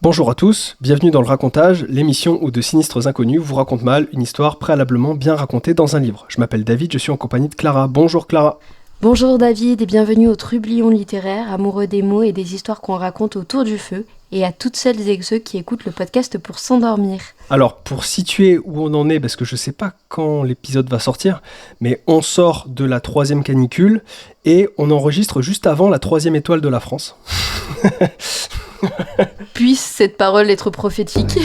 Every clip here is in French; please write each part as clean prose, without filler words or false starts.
Bonjour à tous, bienvenue dans le racontage, l'émission où de sinistres inconnus vous racontent mal une histoire préalablement bien racontée dans un livre. Je m'appelle David, je suis en compagnie de Clara. Bonjour Clara. Bonjour David et bienvenue au Trublion littéraire, amoureux des mots et des histoires qu'on raconte autour du feu, et à toutes celles et ceux qui écoutent le podcast pour s'endormir. Alors, pour situer où on en est, parce que je sais pas quand l'épisode va sortir, mais on sort de la 3e canicule et on enregistre juste avant la 3e étoile de la France. Puisse cette parole être prophétique.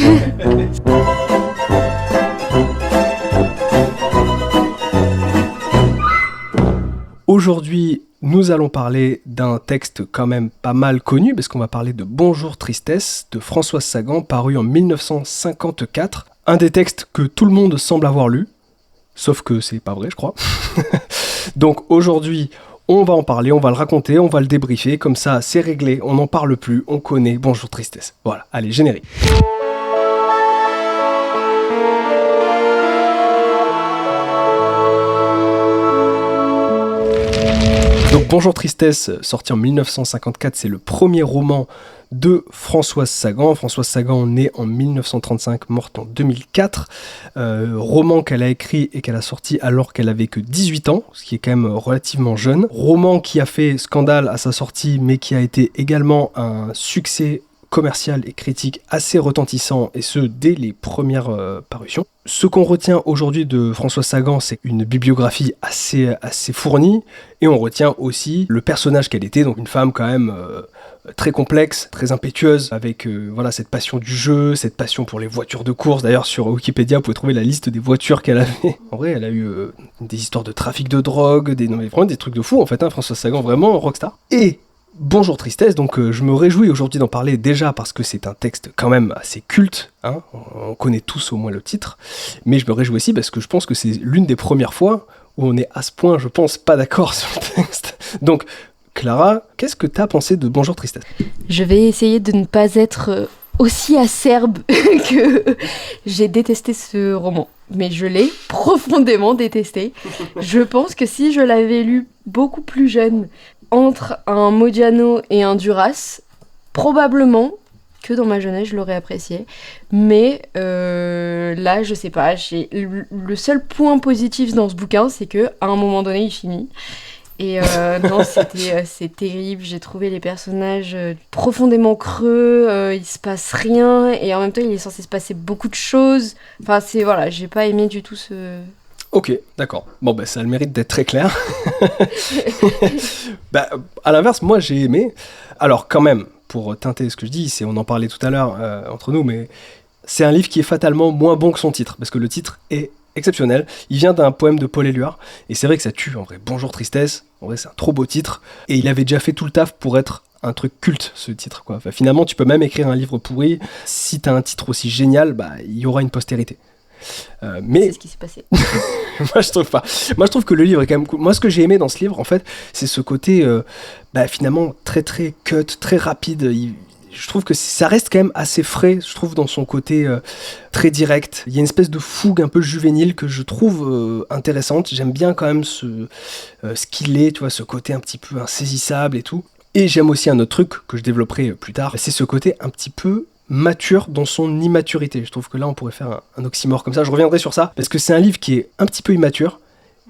Aujourd'hui, nous allons parler d'un texte quand même pas mal connu, parce qu'on va parler de Bonjour Tristesse de Françoise Sagan, paru en 1954. Un des textes que tout le monde semble avoir lu, sauf que c'est pas vrai, je crois. Donc aujourd'hui, on va en parler, on va le raconter, on va le débriefer, comme ça c'est réglé, on n'en parle plus, on connaît Bonjour Tristesse. Voilà, allez, générique. Donc Bonjour Tristesse, sorti en 1954, c'est le premier roman de Françoise Sagan. Françoise Sagan, née en 1935, morte en 2004. Roman qu'elle a écrit et qu'elle a sorti alors qu'elle avait que 18 ans, ce qui est quand même relativement jeune. Roman qui a fait scandale à sa sortie, mais qui a été également un succès commercial et critique assez retentissant, et ce, dès les premières parutions. Ce qu'on retient aujourd'hui de Françoise Sagan, c'est une bibliographie assez fournie, et on retient aussi le personnage qu'elle était, donc une femme quand même très complexe, très impétueuse, avec cette passion du jeu, cette passion pour les voitures de course. D'ailleurs, sur Wikipédia, vous pouvez trouver la liste des voitures qu'elle avait. En vrai, elle a eu des histoires de trafic de drogue, vraiment des trucs de fou, en fait, Françoise Sagan, vraiment rockstar. Et Bonjour Tristesse, donc je me réjouis aujourd'hui d'en parler déjà parce que c'est un texte quand même assez culte, on connaît tous au moins le titre, mais je me réjouis aussi parce que je pense que c'est l'une des premières fois où on est à ce point, je pense, pas d'accord sur le texte. Donc Clara, qu'est-ce que t'as pensé de Bonjour Tristesse ? Je vais essayer de ne pas être aussi acerbe que j'ai détesté ce roman, mais je l'ai profondément détesté. Je pense que si je l'avais lu beaucoup plus jeune, entre un Modiano et un Duras, probablement que dans ma jeunesse je l'aurais apprécié, mais là je sais pas, le seul point positif dans ce bouquin, c'est que à un moment donné il finit, et non, c'est terrible. J'ai trouvé les personnages profondément creux, il se passe rien, et en même temps il est censé se passer beaucoup de choses, enfin j'ai pas aimé du tout ce... Ok, d'accord. Bon, ça a le mérite d'être très clair. À l'inverse, moi, j'ai aimé. Alors, quand même, pour teinter ce que je dis, on en parlait tout à l'heure entre nous, mais c'est un livre qui est fatalement moins bon que son titre, parce que le titre est exceptionnel. Il vient d'un poème de Paul Éluard, et c'est vrai que ça tue, en vrai. Bonjour Tristesse, en vrai, c'est un trop beau titre, et il avait déjà fait tout le taf pour être un truc culte, ce titre, quoi. Enfin, finalement, tu peux même écrire un livre pourri. Si t'as un titre aussi génial, il y aura une postérité. Mais c'est ce qui s'est passé. Moi je trouve pas. Moi je trouve que le livre est quand même cool. Moi ce que j'ai aimé dans ce livre en fait, c'est ce côté finalement très très cut, très rapide. Je trouve que ça reste quand même assez frais, je trouve, dans son côté très direct. Il y a une espèce de fougue un peu juvénile que je trouve intéressante. J'aime bien quand même ce qu'il est, tu vois, ce côté un petit peu insaisissable et tout. Et j'aime aussi un autre truc que je développerai plus tard, c'est ce côté un petit peu mature dans son immaturité. Je trouve que là on pourrait faire un oxymore comme ça, je reviendrai sur ça, parce que c'est un livre qui est un petit peu immature,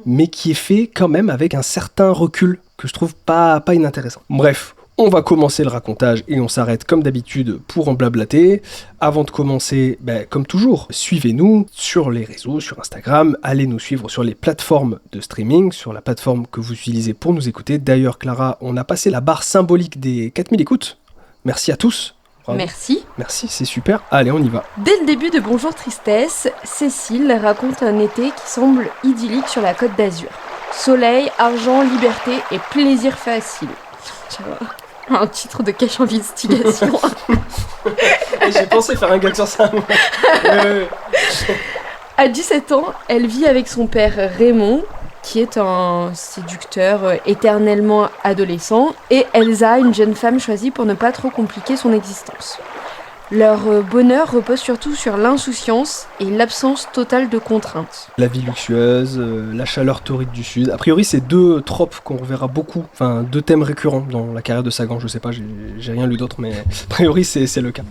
mais qui est fait quand même avec un certain recul, que je trouve pas inintéressant. Bref, on va commencer le racontage, et on s'arrête comme d'habitude pour en blablater. Avant de commencer, comme toujours, suivez-nous sur les réseaux, sur Instagram, allez nous suivre sur les plateformes de streaming, sur la plateforme que vous utilisez pour nous écouter. D'ailleurs Clara, on a passé la barre symbolique des 4000 écoutes, merci à tous. Bravo. Merci, c'est super. Allez, on y va. Dès le début de Bonjour Tristesse, Cécile raconte un été qui semble idyllique sur la Côte d'Azur. Soleil, argent, liberté et plaisir facile. Un titre de cache investigation. J'ai pensé faire un gag sur ça. À 17 ans, elle vit avec son père Raymond, qui est un séducteur éternellement adolescent, et Elsa, une jeune femme choisie pour ne pas trop compliquer son existence. Leur bonheur repose surtout sur l'insouciance et l'absence totale de contraintes. La vie luxueuse, la chaleur torride du Sud. A priori, c'est deux tropes qu'on reverra beaucoup, enfin deux thèmes récurrents dans la carrière de Sagan. Je sais pas, j'ai rien lu d'autre, mais a priori, c'est le cas.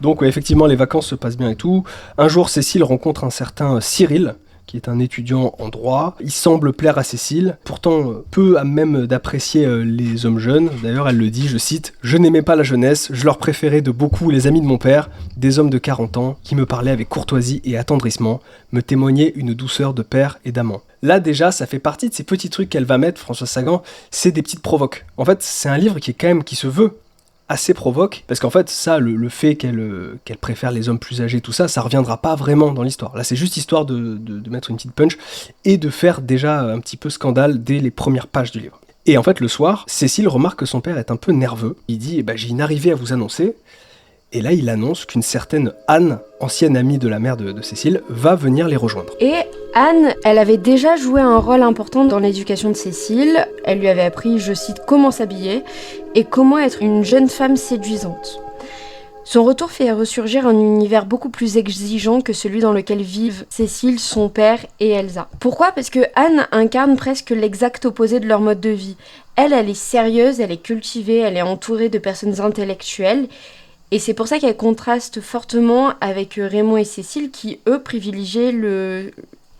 Donc, ouais, effectivement, les vacances se passent bien et tout. Un jour, Cécile rencontre un certain Cyril, qui est un étudiant en droit. Il semble plaire à Cécile, pourtant peu à même d'apprécier les hommes jeunes. D'ailleurs, elle le dit, je cite, « Je n'aimais pas la jeunesse, je leur préférais de beaucoup les amis de mon père, des hommes de 40 ans, qui me parlaient avec courtoisie et attendrissement, me témoignaient une douceur de père et d'amant. » Là déjà, ça fait partie de ces petits trucs qu'elle va mettre, Françoise Sagan, c'est des petites provoques. En fait, c'est un livre qui se veut assez provoque, parce qu'en fait, ça, le fait qu'elle préfère les hommes plus âgés, tout ça, ça reviendra pas vraiment dans l'histoire. Là, c'est juste histoire de mettre une petite punch et de faire déjà un petit peu scandale dès les premières pages du livre. Et en fait, le soir, Cécile remarque que son père est un peu nerveux. Il dit, j'ai une arrivée à vous annoncer. Et là, il annonce qu'une certaine Anne, ancienne amie de la mère de Cécile, va venir les rejoindre. Et Anne, elle avait déjà joué un rôle important dans l'éducation de Cécile. Elle lui avait appris, je cite, comment s'habiller et comment être une jeune femme séduisante. Son retour fait ressurgir un univers beaucoup plus exigeant que celui dans lequel vivent Cécile, son père et Elsa. Pourquoi ? Parce que Anne incarne presque l'exact opposé de leur mode de vie. Elle est sérieuse, elle est cultivée, elle est entourée de personnes intellectuelles. Et c'est pour ça qu'elle contraste fortement avec Raymond et Cécile qui, eux, privilégient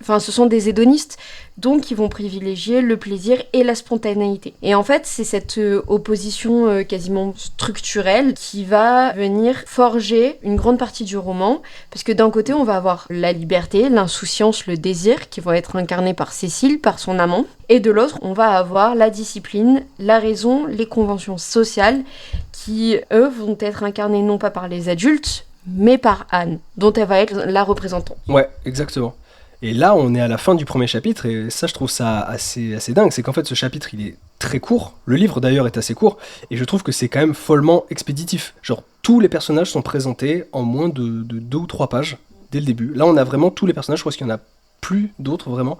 Enfin, ce sont des hédonistes, donc ils vont privilégier le plaisir et la spontanéité. Et en fait, c'est cette opposition quasiment structurelle qui va venir forger une grande partie du roman, parce que d'un côté, on va avoir la liberté, l'insouciance, le désir, qui vont être incarnés par Cécile, par son amant, et de l'autre, on va avoir la discipline, la raison, les conventions sociales, qui, eux, vont être incarnées non pas par les adultes, mais par Anne, dont elle va être la représentante. Ouais, exactement. Et là, on est à la fin du premier chapitre, et ça, je trouve ça assez dingue. C'est qu'en fait, ce chapitre, il est très court. Le livre, d'ailleurs, est assez court, et je trouve que c'est quand même follement expéditif. Genre, tous les personnages sont présentés en moins de 2 ou 3 pages, dès le début. Là, on a vraiment tous les personnages, je crois qu'il y en a plus d'autres, vraiment.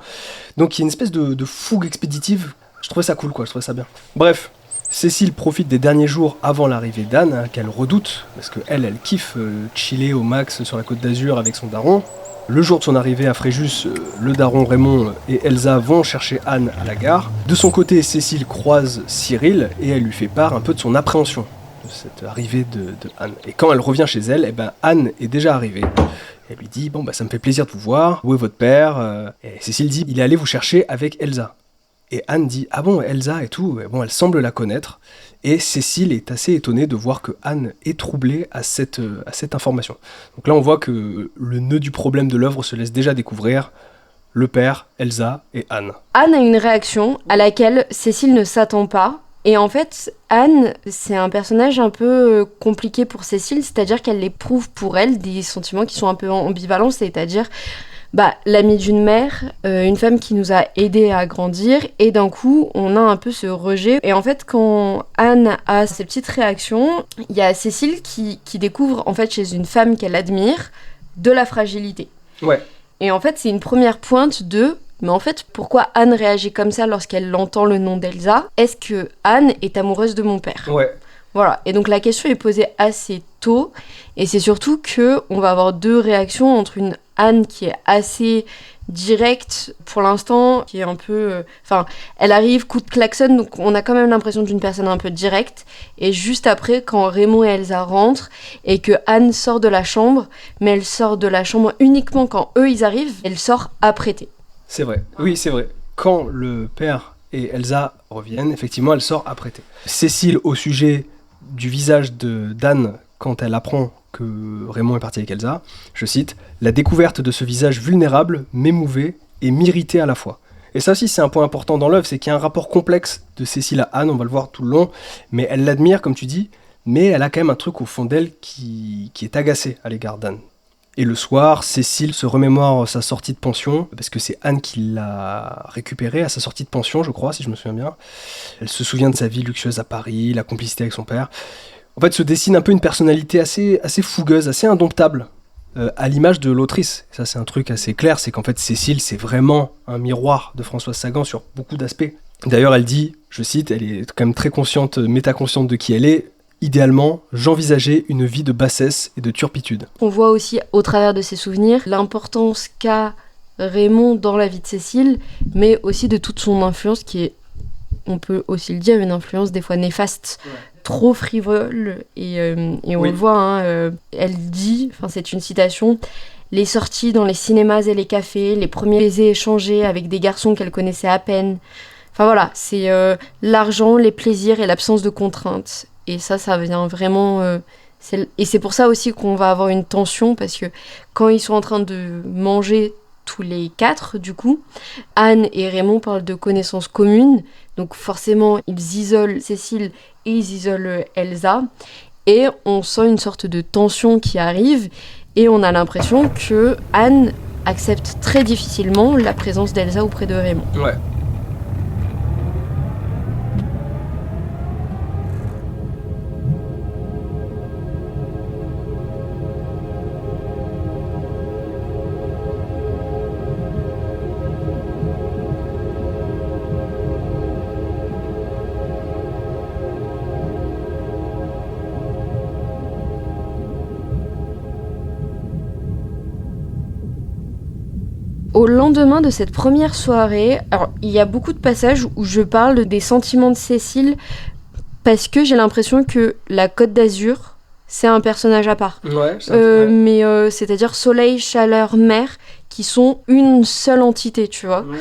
Donc, il y a une espèce de fougue expéditive. Je trouvais ça cool, quoi, je trouvais ça bien. Bref, Cécile profite des derniers jours avant l'arrivée d'Anne, qu'elle redoute, parce qu'elle kiffe chiller au max sur la Côte d'Azur avec son daron. Le jour de son arrivée à Fréjus, le daron Raymond et Elsa vont chercher Anne à la gare. De son côté, Cécile croise Cyril et elle lui fait part un peu de son appréhension de cette arrivée de Anne. Et quand elle revient chez elle, Anne est déjà arrivée. Elle lui dit, ça me fait plaisir de vous voir, où est votre père ? Et Cécile dit, il est allé vous chercher avec Elsa. Et Anne dit, ah bon, Elsa et tout, elle semble la connaître. Et Cécile est assez étonnée de voir que Anne est troublée à cette information. Donc là, on voit que le nœud du problème de l'œuvre se laisse déjà découvrir. Le père, Elsa et Anne. Anne a une réaction à laquelle Cécile ne s'attend pas. Et en fait, Anne, c'est un personnage un peu compliqué pour Cécile, c'est-à-dire qu'elle éprouve pour elle des sentiments qui sont un peu ambivalents, c'est-à-dire l'amie d'une mère, une femme qui nous a aidés à grandir, et d'un coup, on a un peu ce rejet. Et en fait, quand Anne a ces petites réactions, il y a Cécile qui découvre, en fait, chez une femme qu'elle admire, de la fragilité. Ouais. Et en fait, c'est une première pointe mais en fait, pourquoi Anne réagit comme ça lorsqu'elle entend le nom d'Elsa ? Est-ce que Anne est amoureuse de mon père ? Ouais. Voilà, et donc la question est posée assez tôt, et c'est surtout qu'on va avoir 2 réactions entre une Anne qui est assez directe pour l'instant, qui est un peu... elle arrive, coup de klaxon, donc on a quand même l'impression d'une personne un peu directe, et juste après, quand Raymond et Elsa rentrent, et que Anne sort de la chambre, mais elle sort de la chambre uniquement quand eux ils arrivent, elle sort apprêtée. C'est vrai, oui c'est vrai. Quand le père et Elsa reviennent, effectivement elle sort apprêtée. Cécile, au sujet du visage d'Anne quand elle apprend que Raymond est parti avec Elsa, je cite, « La découverte de ce visage vulnérable m'émouvait et m'irritait à la fois. » Et ça aussi c'est un point important dans l'œuvre, c'est qu'il y a un rapport complexe de Cécile à Anne, on va le voir tout le long, mais elle l'admire comme tu dis, mais elle a quand même un truc au fond d'elle qui est agacé à l'égard d'Anne. Et le soir, Cécile se remémore sa sortie de pension, parce que c'est Anne qui l'a récupérée à sa sortie de pension, je crois, si je me souviens bien. Elle se souvient de sa vie luxueuse à Paris, la complicité avec son père. En fait, se dessine un peu une personnalité assez fougueuse, assez indomptable, à l'image de l'autrice. Et ça, c'est un truc assez clair, c'est qu'en fait, Cécile, c'est vraiment un miroir de Françoise Sagan sur beaucoup d'aspects. D'ailleurs, elle dit, je cite, elle est quand même très consciente, métaconsciente de qui elle est, Idéalement, j'envisageais une vie de bassesse et de turpitude. On voit aussi, au travers de ses souvenirs, l'importance qu'a Raymond dans la vie de Cécile, mais aussi de toute son influence qui est, on peut aussi le dire, une influence des fois néfaste, trop frivole, et on le voit, hein, elle dit, c'est une citation, « Les sorties dans les cinémas et les cafés, les premiers baisers échangés avec des garçons qu'elle connaissait à peine. » Enfin voilà, c'est l'argent, les plaisirs et l'absence de contraintes. Et ça vient vraiment... et c'est pour ça aussi qu'on va avoir une tension, parce que quand ils sont en train de manger tous les 4, du coup, Anne et Raymond parlent de connaissances communes, donc forcément, ils isolent Cécile et ils isolent Elsa, et on sent une sorte de tension qui arrive, et on a l'impression que Anne accepte très difficilement la présence d'Elsa auprès de Raymond. Ouais. Au lendemain de cette première soirée, alors il y a beaucoup de passages où je parle des sentiments de Cécile parce que j'ai l'impression que la Côte d'Azur, c'est un personnage à part. Ouais, mais c'est-à-dire soleil, chaleur, mer, qui sont une seule entité, tu vois. Ouais.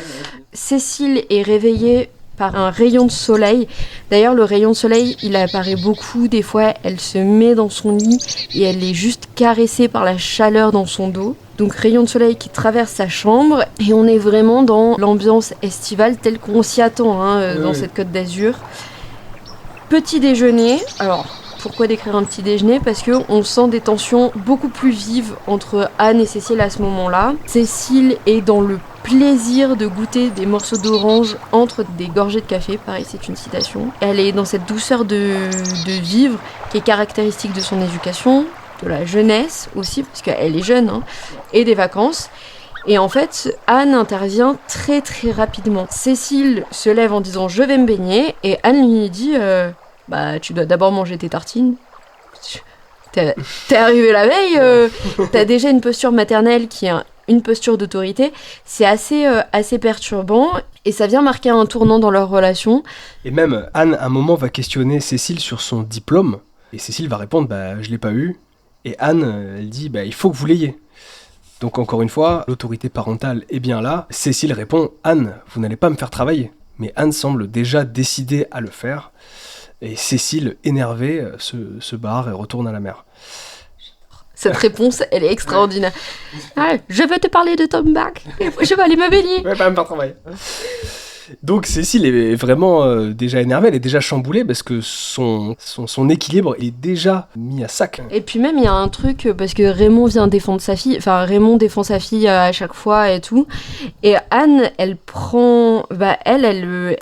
Cécile est réveillée par un rayon de soleil. D'ailleurs, le rayon de soleil, il apparaît beaucoup. Des fois, elle se met dans son lit et elle est juste caressée par la chaleur dans son dos. Donc, rayon de soleil qui traverse sa chambre. Et on est vraiment dans l'ambiance estivale telle qu'on s'y attend dans cette Côte d'Azur. Petit déjeuner. Alors, pourquoi décrire un petit déjeuner ? Parce qu'on sent des tensions beaucoup plus vives entre Anne et Cécile à ce moment-là. Cécile est dans le plaisir de goûter des morceaux d'orange entre des gorgées de café, pareil, c'est une citation. Elle est dans cette douceur de vivre qui est caractéristique de son éducation, de la jeunesse aussi, parce qu'elle est jeune, et des vacances. Et en fait, Anne intervient très très rapidement. Cécile se lève en disant « je vais me baigner » et Anne lui dit tu dois d'abord manger tes tartines. T'es arrivé la veille, t'as déjà une posture maternelle qui est une posture d'autorité. C'est assez perturbant et ça vient marquer un tournant dans leur relation. Et même Anne, à un moment, va questionner Cécile sur son diplôme et Cécile va répondre « je l'ai pas eu ». Et Anne, elle dit « il faut que vous l'ayez ». Donc encore une fois, l'autorité parentale est bien là. Cécile répond « Anne, vous n'allez pas me faire travailler ». Mais Anne semble déjà décidée à le faire. Et Cécile, énervée, se barre et retourne à la mer. Cette réponse, elle est extraordinaire. Ah, je veux te parler de Tom Bach. Je vais aller me baigner. Ouais, pas me faire travailler. Donc Cécile est vraiment déjà énervée, elle est déjà chamboulée parce que son équilibre est déjà mis à sac. Et puis même il y a un truc, parce que Raymond vient défendre sa fille, Raymond défend sa fille à chaque fois et tout, et Anne, elle prend, elle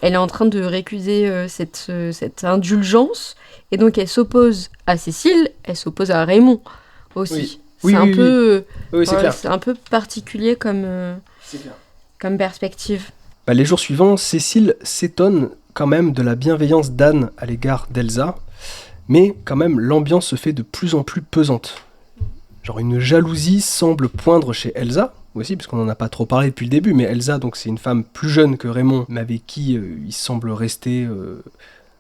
est en train de récuser cette indulgence, et donc elle s'oppose à Cécile, elle s'oppose à Raymond aussi. Oui. C'est un peu particulier comme perspective. Les jours suivants, Cécile s'étonne quand même de la bienveillance d'Anne à l'égard d'Elsa, mais quand même l'ambiance se fait de plus en plus pesante. Genre une jalousie semble poindre chez Elsa, aussi, parce qu'on n'en a pas trop parlé depuis le début, mais Elsa, donc, c'est une femme plus jeune que Raymond, mais avec qui il semble rester...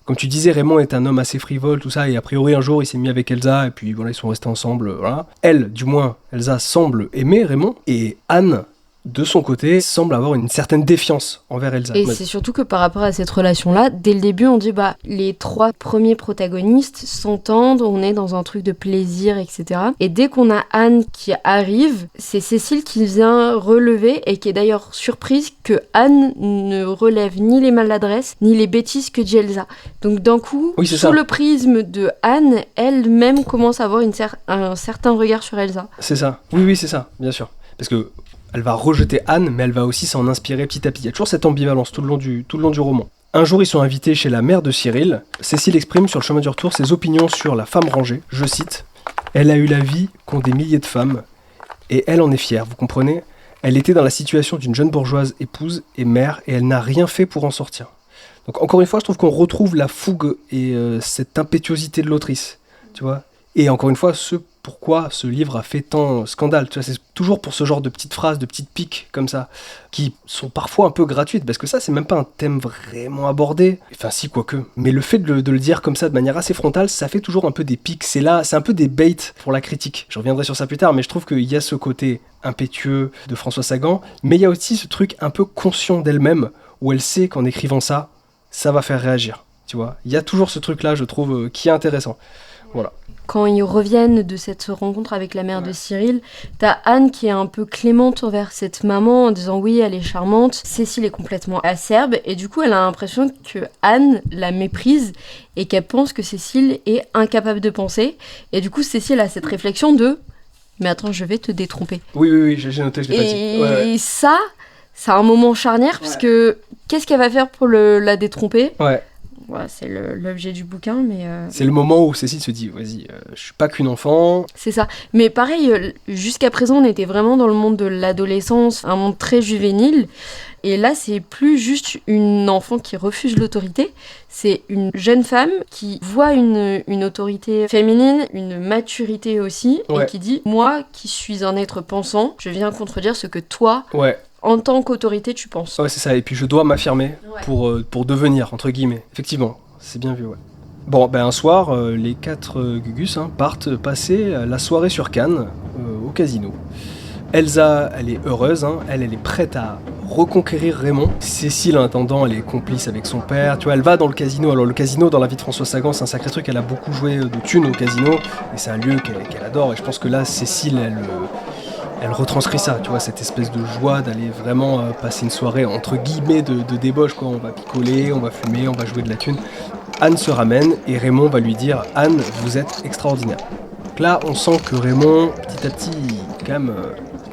Comme tu disais, Raymond est un homme assez frivole, tout ça, et a priori un jour il s'est mis avec Elsa, et puis voilà, ils sont restés ensemble, voilà. Elle, du moins, Elsa semble aimer Raymond, et Anne... de son côté, semble avoir une certaine défiance envers Elsa. Et c'est surtout que par rapport à cette relation-là, dès le début, on dit les 3 premiers protagonistes s'entendent, on est dans un truc de plaisir, etc. Et dès qu'on a Anne qui arrive, c'est Cécile qui vient relever et qui est d'ailleurs surprise que Anne ne relève ni les maladresses ni les bêtises que dit Elsa. Donc d'un coup, sous le prisme de Anne, elle-même commence à avoir un certain regard sur Elsa. C'est ça. Oui, c'est ça, bien sûr. Parce que elle va rejeter Anne, mais elle va aussi s'en inspirer petit à petit. Il y a toujours cette ambivalence tout le long du roman. Un jour, ils sont invités chez la mère de Cyril. Cécile exprime sur le chemin du retour ses opinions sur la femme rangée. Je cite « Elle a eu la vie qu'ont des milliers de femmes, et elle en est fière, vous comprenez ? Elle était dans la situation d'une jeune bourgeoise épouse et mère, et elle n'a rien fait pour en sortir. » Donc encore une fois, je trouve qu'on retrouve la fougue et cette impétuosité de l'autrice, tu vois. Et encore une fois, pourquoi ce livre a fait tant scandale, tu vois, c'est toujours pour ce genre de petites phrases, de petites piques comme ça, qui sont parfois un peu gratuites, parce que ça, c'est même pas un thème vraiment abordé. Enfin si, quoique. Mais le fait de le dire comme ça, de manière assez frontale, ça fait toujours un peu des piques. C'est un peu des baits pour la critique. Je reviendrai sur ça plus tard, mais je trouve qu'il y a ce côté impétueux de Françoise Sagan, mais il y a aussi ce truc un peu conscient d'elle-même, où elle sait qu'en écrivant ça, ça va faire réagir, tu vois. Il y a toujours ce truc-là, je trouve, qui est intéressant. Voilà. Quand ils reviennent de cette rencontre avec la mère de Cyril, t'as Anne qui est un peu clémente envers cette maman en disant oui, elle est charmante. Cécile est complètement acerbe et du coup, elle a l'impression que Anne la méprise et qu'elle pense que Cécile est incapable de penser. Et du coup, Cécile a cette réflexion de mais attends, je vais te détromper. Oui, j'ai noté, je l'ai pas dit. Et ça, c'est un moment charnière parce que qu'est-ce qu'elle va faire pour la détromper ? Ouais. Voilà, c'est l'objet du bouquin, mais... C'est le moment où Cécile se dit, vas-y, je suis pas qu'une enfant. C'est ça. Mais pareil, jusqu'à présent, on était vraiment dans le monde de l'adolescence, un monde très juvénile. Et là, c'est plus juste une enfant qui refuse l'autorité. C'est une jeune femme qui voit une autorité féminine, une maturité aussi, et qui dit, moi, qui suis un être pensant, je viens contredire ce que toi... En tant qu'autorité, tu penses. Ouais, c'est ça. Et puis je dois m'affirmer pour devenir, entre guillemets. Effectivement, c'est bien vu, ouais. Bon, un soir, les 4 Gugus partent passer la soirée sur Cannes, au casino. Elsa, elle est heureuse, elle est prête à reconquérir Raymond. Cécile, en attendant, elle est complice avec son père. Tu vois, elle va dans le casino. Alors le casino, dans la vie de Françoise Sagan, c'est un sacré truc. Elle a beaucoup joué de thunes au casino. Et c'est un lieu qu'elle adore. Et je pense que là, Cécile, elle retranscrit ça, tu vois, cette espèce de joie d'aller vraiment passer une soirée entre guillemets de débauche, quoi. On va picoler, on va fumer, on va jouer de la thune. Anne se ramène et Raymond va lui dire « Anne, vous êtes extraordinaire ». Donc là, on sent que Raymond, petit à petit, quand même,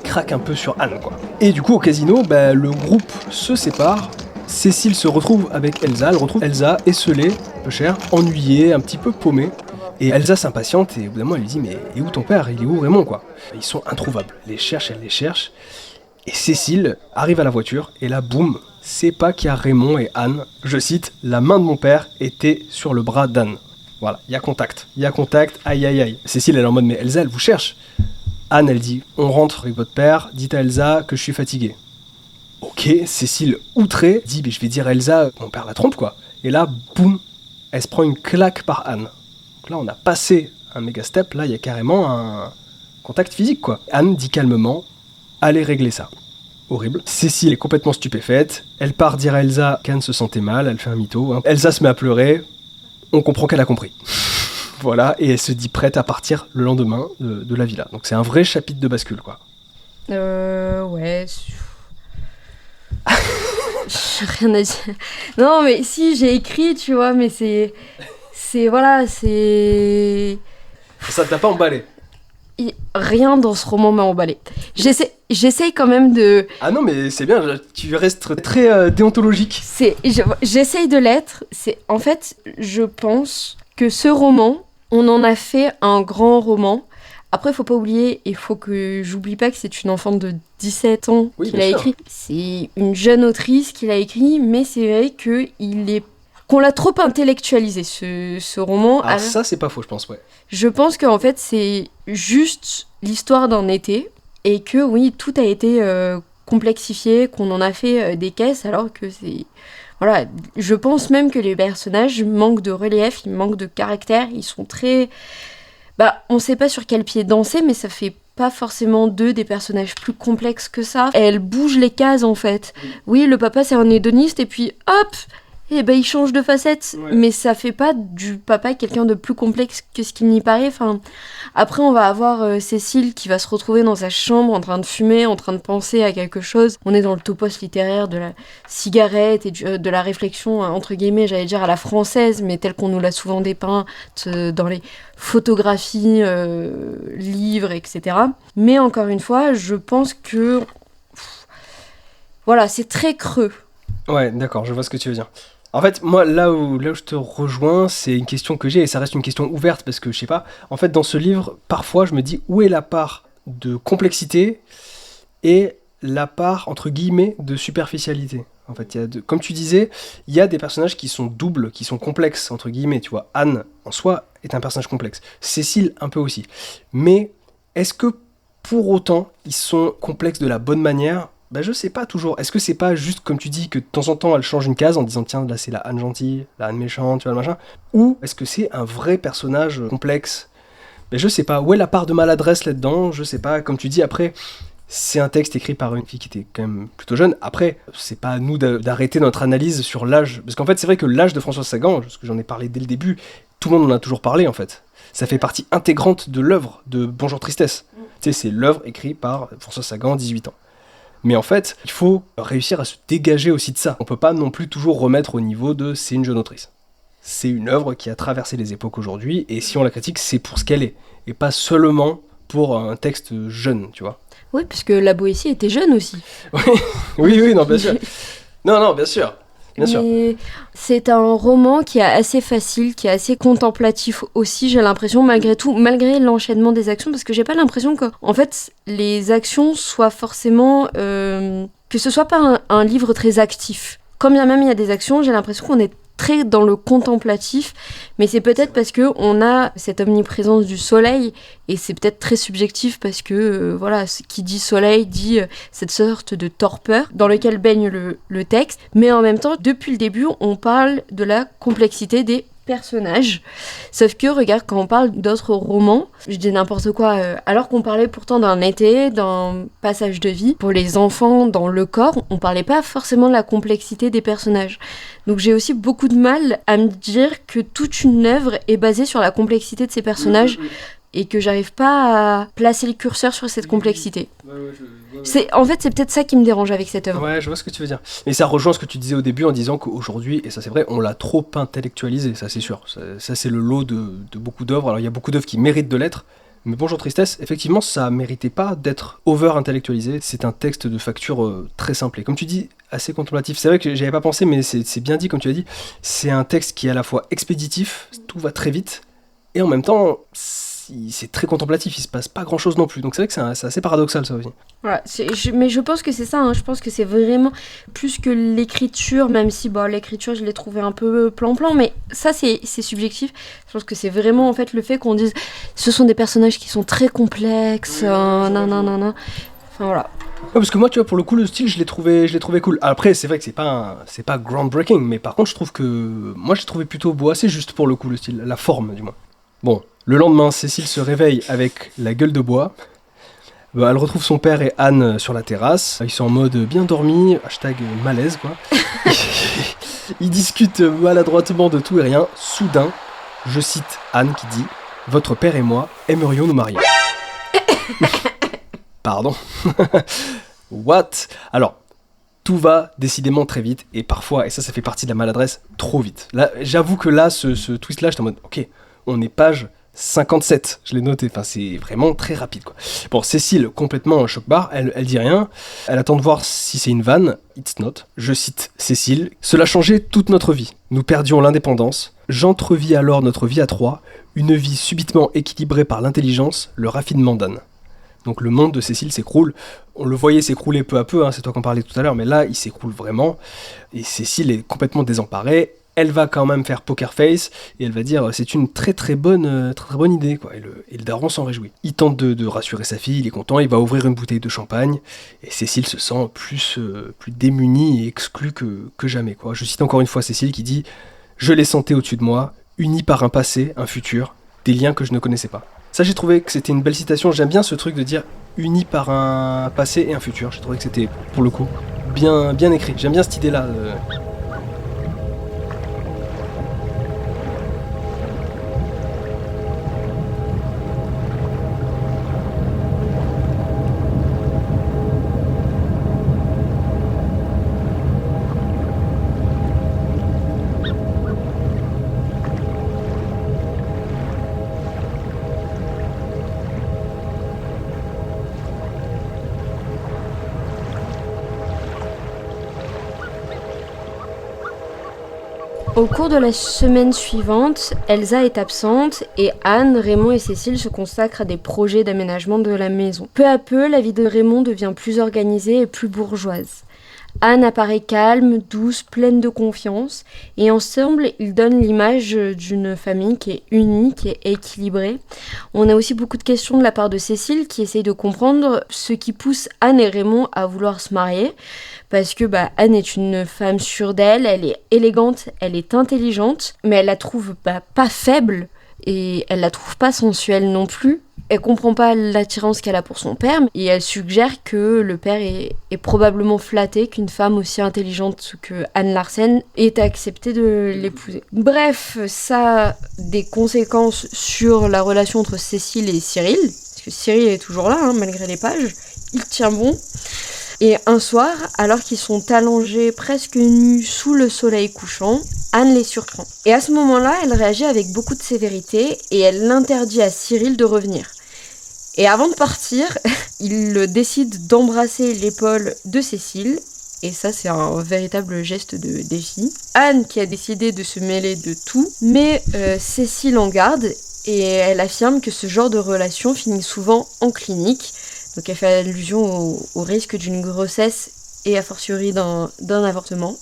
craque un peu sur Anne, quoi. Et du coup, au casino, le groupe se sépare. Cécile se retrouve avec Elsa. Elle retrouve Elsa esselée, peu cher, ennuyée, un petit peu paumée. Et Elsa s'impatiente et au bout d'un moment elle lui dit mais est où ton père ? Il est où Raymond quoi ? Ils sont introuvables. Elle les cherche. Et Cécile arrive à la voiture et là boum, c'est pas qu'il y a Raymond et Anne. Je cite, la main de mon père était sur le bras d'Anne. Voilà, il y a contact, aïe aïe aïe. Cécile elle est en mode mais Elsa elle vous cherche. Anne elle dit on rentre avec votre père, dites à Elsa que je suis fatiguée. Ok, Cécile outrée dit mais je vais dire à Elsa, mon père la trompe quoi. Et là boum, elle se prend une claque par Anne. Donc là, on a passé un méga step, là, il y a carrément un contact physique, quoi. Anne dit calmement, allez régler ça. Horrible. Cécile est complètement stupéfaite, elle part dire à Elsa qu'Anne se sentait mal, elle fait un mytho. Elsa se met à pleurer, on comprend qu'elle a compris. Voilà, et elle se dit prête à partir le lendemain de la villa. Donc c'est un vrai chapitre de bascule, quoi. Ouais... J'ai rien à dire. Non, mais si, j'ai écrit, tu vois, mais c'est... Voilà, c'est... Ça t'a pas emballé ? Rien dans ce roman m'a emballé. J'essaye quand même de... Ah non, mais c'est bien, tu restes très déontologique. J'essaye de l'être. En fait, je pense que ce roman, on en a fait un grand roman. Après, il faut pas oublier, il faut que j'oublie pas que c'est une enfant de 17 ans qui l'a écrit. C'est une jeune autrice qui l'a écrit, mais c'est vrai qu'on l'a trop intellectualisé, ce roman. Alors ça, c'est pas faux, je pense, ouais. Je pense qu'en fait, c'est juste l'histoire d'un été, et que, oui, tout a été complexifié, qu'on en a fait des caisses, alors que c'est... Voilà, je pense même que les personnages manquent de relief, ils manquent de caractère, ils sont très... on sait pas sur quel pied danser, mais ça fait pas forcément d'eux des personnages plus complexes que ça. Elle bouge les cases, en fait. Oui, le papa, c'est un hédoniste, et puis, hop, il change de facette, mais ça fait pas du papa quelqu'un de plus complexe que ce qu'il n'y paraît. Enfin, après, on va avoir Cécile qui va se retrouver dans sa chambre en train de fumer, en train de penser à quelque chose. On est dans le topos littéraire de la cigarette et de la réflexion, entre guillemets, j'allais dire à la française, mais telle qu'on nous l'a souvent dépeinte dans les photographies, livres, etc. Mais encore une fois, je pense que... Voilà, c'est très creux. Ouais, d'accord, je vois ce que tu veux dire. En fait, moi, là où je te rejoins, c'est une question que j'ai, et ça reste une question ouverte, parce que, je sais pas, en fait, dans ce livre, parfois, je me dis, où est la part de complexité et la part, entre guillemets, de superficialité ? En fait, comme tu disais, il y a des personnages qui sont doubles, qui sont complexes, entre guillemets, tu vois. Anne, en soi, est un personnage complexe. Cécile, un peu aussi. Mais est-ce que, pour autant, ils sont complexes de la bonne manière ? Ben, je sais pas toujours. Est-ce que c'est pas juste, comme tu dis, que de temps en temps, elle change une case en disant, tiens, là, c'est la Anne gentille, la Anne méchante, tu vois, le machin ? Ou est-ce que c'est un vrai personnage complexe ? Ben, je sais pas. Où est la part de maladresse là-dedans ? Je sais pas. Comme tu dis, après... C'est un texte écrit par une fille qui était quand même plutôt jeune. Après, c'est pas à nous d'arrêter notre analyse sur l'âge. Parce qu'en fait, c'est vrai que l'âge de Françoise Sagan, parce que j'en ai parlé dès le début, tout le monde en a toujours parlé en fait. Ça fait partie intégrante de l'œuvre de Bonjour Tristesse. Tu sais, c'est l'œuvre écrite par Françoise Sagan, 18 ans. Mais en fait, il faut réussir à se dégager aussi de ça. On peut pas non plus toujours remettre au niveau de c'est une jeune autrice. C'est une œuvre qui a traversé les époques aujourd'hui, et si on la critique, c'est pour ce qu'elle est. Et pas seulement pour un texte jeune, tu vois. Oui, parce que la Boétie était jeune aussi. Oui, non, bien sûr. Non, bien sûr. Bien sûr. Mais c'est un roman qui est assez facile, qui est assez contemplatif aussi, j'ai l'impression, malgré tout, malgré l'enchaînement des actions, parce que j'ai pas l'impression que, en fait, les actions soient forcément... que ce soit pas un livre très actif. Quand bien même il y a des actions, j'ai l'impression qu'on est très dans le contemplatif, mais c'est peut-être parce que on a cette omniprésence du soleil, et c'est peut-être très subjectif parce que voilà, qui dit soleil dit cette sorte de torpeur dans lequel baigne le texte, mais en même temps, depuis le début, on parle de la complexité des personnages. Sauf que, regarde, quand on parle d'autres romans, je dis n'importe quoi, alors qu'on parlait pourtant d'un été, d'un passage de vie, pour les enfants dans le corps, on parlait pas forcément de la complexité des personnages. Donc j'ai aussi beaucoup de mal à me dire que toute une œuvre est basée sur la complexité de ces personnages, et que j'arrive pas à placer le curseur sur cette complexité. En fait, c'est peut-être ça qui me dérange avec cette œuvre. Ouais, je vois ce que tu veux dire. Mais ça rejoint ce que tu disais au début en disant qu'aujourd'hui, et ça c'est vrai, on l'a trop intellectualisé, ça c'est sûr. Ça c'est le lot de beaucoup d'œuvres. Alors il y a beaucoup d'œuvres qui méritent de l'être, mais Bonjour Tristesse, effectivement, ça méritait pas d'être over-intellectualisé. C'est un texte de facture très simple. Et comme tu dis, assez contemplatif. C'est vrai que j'avais pas pensé, mais c'est bien dit comme tu as dit. C'est un texte qui est à la fois expéditif, tout va très vite, et en même temps... c'est très contemplatif, il se passe pas grand chose non plus, donc c'est vrai que c'est assez paradoxal ça aussi. Voilà, mais je pense que c'est ça, je pense que c'est vraiment plus que l'écriture, même si l'écriture je l'ai trouvée un peu plan-plan, mais ça c'est subjectif. Je pense que c'est vraiment en fait le fait qu'on dise ce sont des personnages qui sont très complexes, Enfin voilà. Ouais, parce que moi tu vois, pour le coup le style je l'ai trouvé cool. Après c'est vrai que c'est pas groundbreaking, mais par contre je trouve que moi j'ai trouvé plutôt beau, assez juste pour le coup le style, la forme du moins. Bon, le lendemain, Cécile se réveille avec la gueule de bois. Elle retrouve son père et Anne sur la terrasse. Ils sont en mode bien dormi, #malaise quoi. Ils discutent maladroitement de tout et rien. Soudain, je cite Anne qui dit « Votre père et moi aimerions nous marier. » Pardon. What ? Alors, tout va décidément très vite et parfois, et ça fait partie de la maladresse, trop vite. Là, j'avoue que là, ce twist-là, j'étais en mode « Ok, on est page 57, je l'ai noté, enfin c'est vraiment très rapide quoi. Bon, Cécile, complètement en choc-barre, elle dit rien, elle attend de voir si c'est une vanne, it's not. Je cite Cécile, « Cela changeait toute notre vie, nous perdions l'indépendance, j'entrevis alors notre vie à trois, une vie subitement équilibrée par l'intelligence, le raffinement d'Anne. » Donc le monde de Cécile s'écroule, on le voyait s'écrouler peu à peu, c'est toi qu'on parlait tout à l'heure, mais là il s'écroule vraiment, et Cécile est complètement désemparée. Elle va quand même faire poker face et elle va dire c'est une très bonne idée quoi. Et le daron s'en réjouit. Il tente de rassurer sa fille, il est content, il va ouvrir une bouteille de champagne et Cécile se sent plus démunie et exclue que jamais quoi. Je cite encore une fois Cécile qui dit je les sentais au-dessus de moi, unis par un passé, un futur, des liens que je ne connaissais pas. Ça j'ai trouvé que c'était une belle citation. J'aime bien ce truc de dire unis par un passé et un futur. J'ai trouvé que c'était pour le coup bien écrit. J'aime bien cette idée là. Au cours de la semaine suivante, Elsa est absente et Anne, Raymond et Cécile se consacrent à des projets d'aménagement de la maison. Peu à peu, la vie de Raymond devient plus organisée et plus bourgeoise. Anne apparaît calme, douce, pleine de confiance, et ensemble, ils donnent l'image d'une famille qui est unie, qui est équilibrée. On a aussi beaucoup de questions de la part de Cécile, qui essaye de comprendre ce qui pousse Anne et Raymond à vouloir se marier, parce que Anne est une femme sûre d'elle, elle est élégante, elle est intelligente, mais elle la trouve pas faible, et elle la trouve pas sensuelle non plus. Elle comprend pas l'attirance qu'elle a pour son père et elle suggère que le père est probablement flatté qu'une femme aussi intelligente que Anne Larsen ait accepté de l'épouser. Bref, ça a des conséquences sur la relation entre Cécile et Cyril, parce que Cyril est toujours là, malgré les pages, il tient bon. Et un soir, alors qu'ils sont allongés presque nus sous le soleil couchant, Anne les surprend. Et à ce moment-là, elle réagit avec beaucoup de sévérité et elle l'interdit à Cyril de revenir. Et avant de partir, il décide d'embrasser l'épaule de Cécile. Et ça, c'est un véritable geste de défi. Anne, qui a décidé de se mêler de tout, met Cécile en garde et elle affirme que ce genre de relation finit souvent en clinique. Donc elle fait allusion au risque d'une grossesse et a fortiori d'un avortement.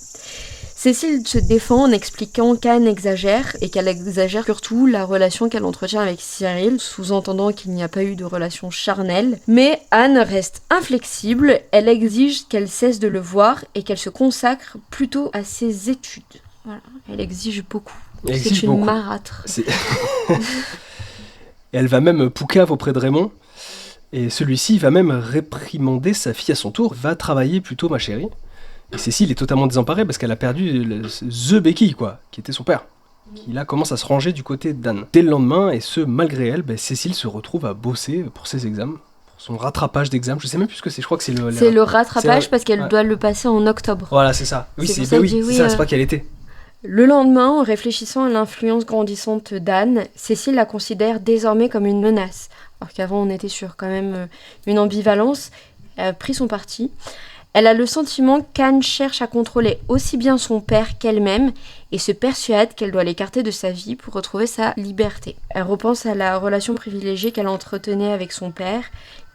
Cécile se défend en expliquant qu'Anne exagère et qu'elle exagère surtout la relation qu'elle entretient avec Cyril, sous-entendant qu'il n'y a pas eu de relation charnelle. Mais Anne reste inflexible, elle exige qu'elle cesse de le voir et qu'elle se consacre plutôt à ses études. Voilà, elle exige beaucoup. C'est une marâtre. Et elle va même poucave auprès de Raymond. Et celui-ci va même réprimander sa fille à son tour. Va travailler plutôt, ma chérie. Et Cécile est totalement désemparée parce qu'elle a perdu The Becky, quoi, qui était son père. Qui là commence à se ranger du côté d'Anne. Dès le lendemain, et ce malgré elle, Cécile se retrouve à bosser pour ses examens. Pour son rattrapage d'examen. Je sais même plus ce que c'est, je crois que c'est le... C'est le rattrapage parce qu'elle doit le passer en octobre. Voilà, c'est ça. Oui, c'est ça, c'est pas qu'elle était. Le lendemain, en réfléchissant à l'influence grandissante d'Anne, Cécile la considère désormais comme une menace. Alors qu'avant on était sur quand même une ambivalence, elle a pris son parti. Elle a le sentiment qu'Anne cherche à contrôler aussi bien son père qu'elle-même et se persuade qu'elle doit l'écarter de sa vie pour retrouver sa liberté. Elle repense à la relation privilégiée qu'elle entretenait avec son père,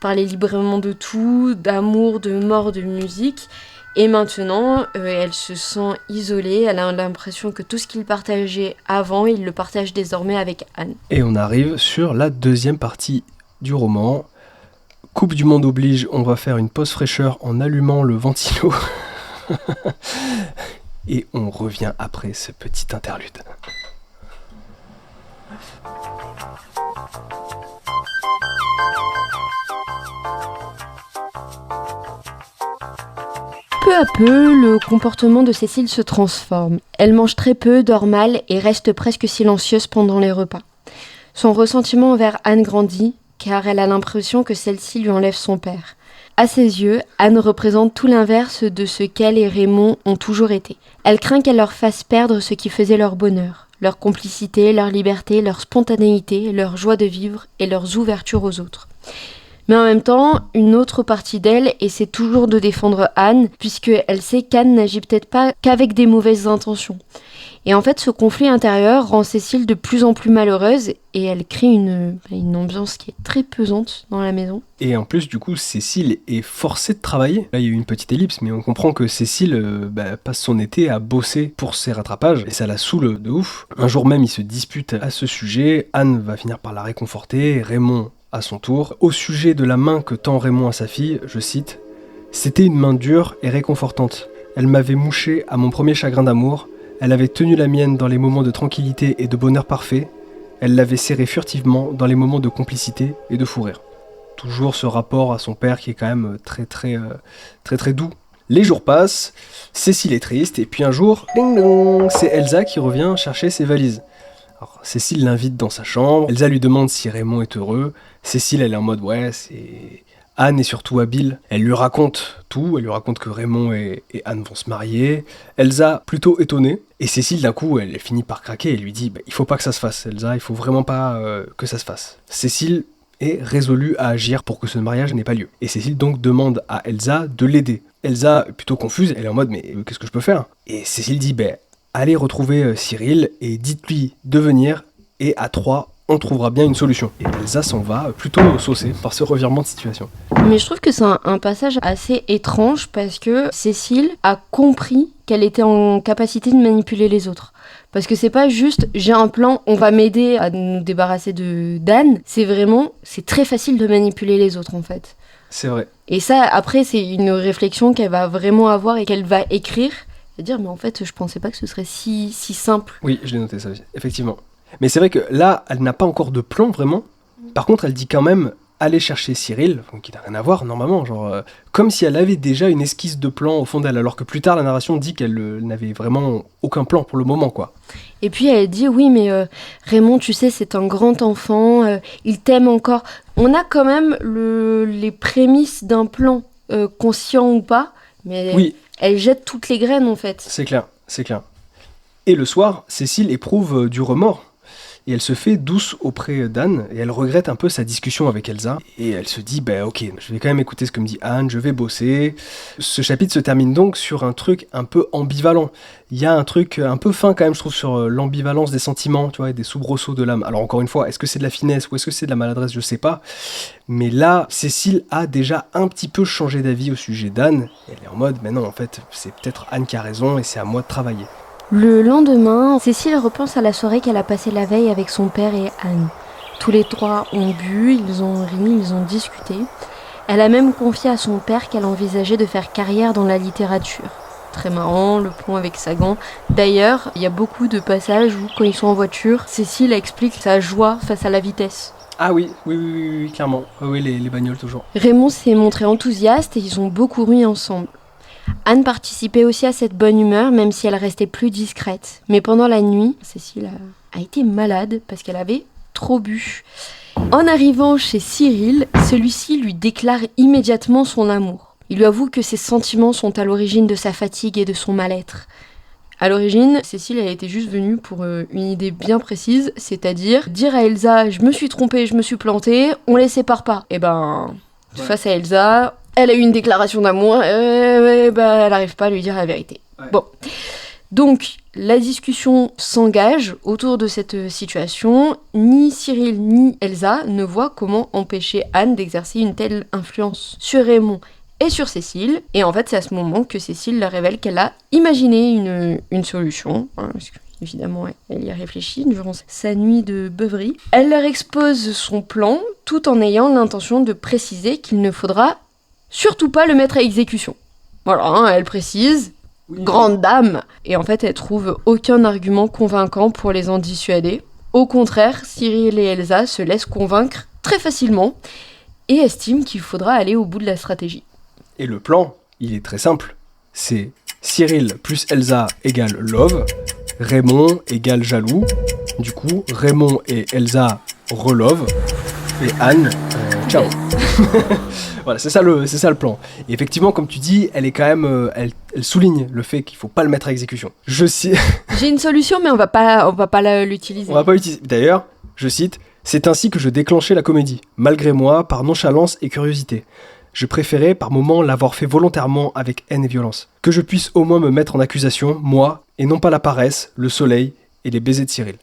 parlait librement de tout, d'amour, de mort, de musique. Et maintenant, elle se sent isolée, elle a l'impression que tout ce qu'il partageait avant, il le partage désormais avec Anne. Et on arrive sur la deuxième partie du roman. Coupe du monde oblige, on va faire une pause fraîcheur en allumant le ventilo. Et on revient après ce petit interlude. Peu à peu, le comportement de Cécile se transforme. Elle mange très peu, dort mal et reste presque silencieuse pendant les repas. Son ressentiment envers Anne grandit, car elle a l'impression que celle-ci lui enlève son père. À ses yeux, Anne représente tout l'inverse de ce qu'elle et Raymond ont toujours été. Elle craint qu'elle leur fasse perdre ce qui faisait leur bonheur, leur complicité, leur liberté, leur spontanéité, leur joie de vivre et leurs ouvertures aux autres. Mais en même temps, une autre partie d'elle essaie toujours de défendre Anne, puisqu'elle sait qu'Anne n'agit peut-être pas qu'avec des mauvaises intentions. Et en fait, ce conflit intérieur rend Cécile de plus en plus malheureuse, et elle crée une ambiance qui est très pesante dans la maison. Et en plus, du coup, Cécile est forcée de travailler. Là, il y a eu une petite ellipse, mais on comprend que Cécile passe son été à bosser pour ses rattrapages, et ça la saoule de ouf. Un jour même, ils se disputent à ce sujet. Anne va finir par la réconforter, Raymond à son tour. Au sujet de la main que tend Raymond à sa fille, je cite « C'était une main dure et réconfortante. Elle m'avait mouché à mon premier chagrin d'amour. Elle avait tenu la mienne dans les moments de tranquillité et de bonheur parfait. Elle l'avait serrée furtivement dans les moments de complicité et de fou rire. » Toujours ce rapport à son père qui est quand même très doux. Les jours passent, Cécile est triste, et puis un jour, ding dong, c'est Elsa qui revient chercher ses valises. Alors, Cécile l'invite dans sa chambre, Elsa lui demande si Raymond est heureux. Cécile, elle est en mode ouais, c'est... Anne est surtout habile, elle lui raconte tout, elle lui raconte que Raymond et Anne vont se marier. Elsa, plutôt étonnée, et Cécile d'un coup, elle finit par craquer et lui dit il faut pas que ça se fasse, Elsa, il faut vraiment pas que ça se fasse. Cécile est résolue à agir pour que ce mariage n'ait pas lieu. Et Cécile donc demande à Elsa de l'aider. Elsa, plutôt confuse, elle est en mode mais qu'est-ce que je peux faire ? Et Cécile dit allez retrouver Cyril et dites-lui de venir, et à 3, on trouvera bien une solution. Et Elsa s'en va plutôt saucée par ce revirement de situation. Mais je trouve que c'est un passage assez étrange parce que Cécile a compris qu'elle était en capacité de manipuler les autres. Parce que c'est pas juste j'ai un plan, on va m'aider à nous débarrasser d'Anne. C'est très facile de manipuler les autres en fait. C'est vrai. Et ça, après, c'est une réflexion qu'elle va vraiment avoir et qu'elle va écrire. Et dire, mais en fait, je pensais pas que ce serait si simple. Oui, je l'ai noté ça aussi, effectivement. Mais c'est vrai que là, elle n'a pas encore de plan vraiment. Par contre, elle dit quand même aller chercher Cyril, qui n'a rien à voir normalement, comme si elle avait déjà une esquisse de plan au fond d'elle, alors que plus tard la narration dit qu'elle n'avait vraiment aucun plan pour le moment, quoi. Et puis elle dit oui mais Raymond tu sais c'est un grand enfant, il t'aime encore. On a quand même les prémices d'un plan, conscient ou pas, mais oui. Elle jette toutes les graines en fait. C'est clair. Et le soir, Cécile éprouve du remords. Et elle se fait douce auprès d'Anne, et elle regrette un peu sa discussion avec Elsa. Et elle se dit, ok, je vais quand même écouter ce que me dit Anne, je vais bosser. Ce chapitre se termine donc sur un truc un peu ambivalent. Il y a un truc un peu fin quand même, je trouve, sur l'ambivalence des sentiments, tu vois, et des soubresauts de l'âme. Alors encore une fois, est-ce que c'est de la finesse ou est-ce que c'est de la maladresse, je sais pas. Mais là, Cécile a déjà un petit peu changé d'avis au sujet d'Anne. Elle est en mode, mais non, en fait, c'est peut-être Anne qui a raison et c'est à moi de travailler. Le lendemain, Cécile repense à la soirée qu'elle a passée la veille avec son père et Anne. Tous les trois ont bu, ils ont ri, ils ont discuté. Elle a même confié à son père qu'elle envisageait de faire carrière dans la littérature. Très marrant, le pont avec Sagan. D'ailleurs, il y a beaucoup de passages où, quand ils sont en voiture, Cécile explique sa joie face à la vitesse. Ah oui, clairement. Oui, les bagnoles toujours. Raymond s'est montré enthousiaste et ils ont beaucoup ri ensemble. Anne participait aussi à cette bonne humeur, même si elle restait plus discrète. Mais pendant la nuit, Cécile a été malade parce qu'elle avait trop bu. En arrivant chez Cyril, celui-ci lui déclare immédiatement son amour. Il lui avoue que ses sentiments sont à l'origine de sa fatigue et de son mal-être. À l'origine, Cécile elle était juste venue pour une idée bien précise, c'est-à-dire dire à Elsa « je me suis trompée, je me suis plantée, on les sépare pas ». Et face à Elsa... Elle a eu une déclaration d'amour, elle n'arrive pas à lui dire la vérité. Ouais. Bon, donc la discussion s'engage autour de cette situation. Ni Cyril ni Elsa ne voient comment empêcher Anne d'exercer une telle influence sur Raymond et sur Cécile. Et en fait, c'est à ce moment que Cécile leur révèle qu'elle a imaginé une solution. Parce que, évidemment, elle y a réfléchi durant sa nuit de beuverie. Elle leur expose son plan tout en ayant l'intention de préciser qu'il ne faudra surtout pas le mettre à exécution. Voilà, elle précise, grande dame. Et en fait, elle trouve aucun argument convaincant pour les en dissuader. Au contraire, Cyril et Elsa se laissent convaincre très facilement et estiment qu'il faudra aller au bout de la stratégie. Et le plan, il est très simple. C'est Cyril plus Elsa égale love, Raymond égale jaloux. Du coup, Raymond et Elsa relove, et Anne, ciao. Voilà, c'est ça le plan. Et effectivement, comme tu dis, elle est quand même, elle souligne le fait qu'il faut pas le mettre à exécution. Je cite. J'ai une solution, mais on va pas l'utiliser. On va pas l'utiliser. D'ailleurs, je cite, c'est ainsi que je déclenchais la comédie, malgré moi, par nonchalance et curiosité. Je préférais par moments l'avoir fait volontairement avec haine et violence. Que je puisse au moins me mettre en accusation, moi, et non pas la paresse, le soleil et les baisers de Cyril.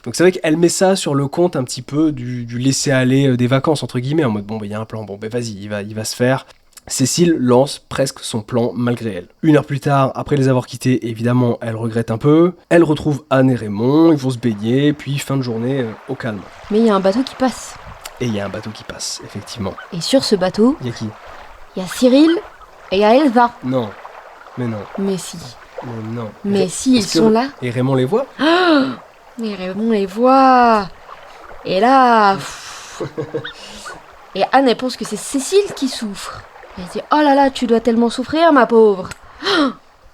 Donc c'est vrai qu'elle met ça sur le compte un petit peu du laisser-aller des vacances, entre guillemets, en mode, il y a un plan, vas-y, il va se faire. Cécile lance presque son plan malgré elle. 1 heure plus tard, après les avoir quittés, évidemment, elle regrette un peu. Elle retrouve Anne et Raymond, ils vont se baigner, puis fin de journée au calme. Mais il y a un bateau qui passe. Et il y a un bateau qui passe, effectivement. Et sur ce bateau... Il y a qui ? Il y a Cyril et il y a Elsa. Non, mais non. Mais si. Mais non. Mais si, ils sont là. Et Raymond les voit ? Mais Raymond les voit. Et là... Et Anne, elle pense que c'est Cécile qui souffre. Elle dit, oh là là, tu dois tellement souffrir, ma pauvre.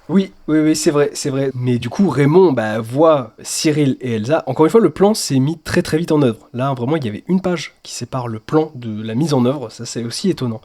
Oui, c'est vrai. Mais du coup, Raymond voit Cyril et Elsa. Encore une fois, le plan s'est mis très très vite en œuvre. Là, vraiment, il y avait une page qui sépare le plan de la mise en œuvre. Ça, c'est aussi étonnant.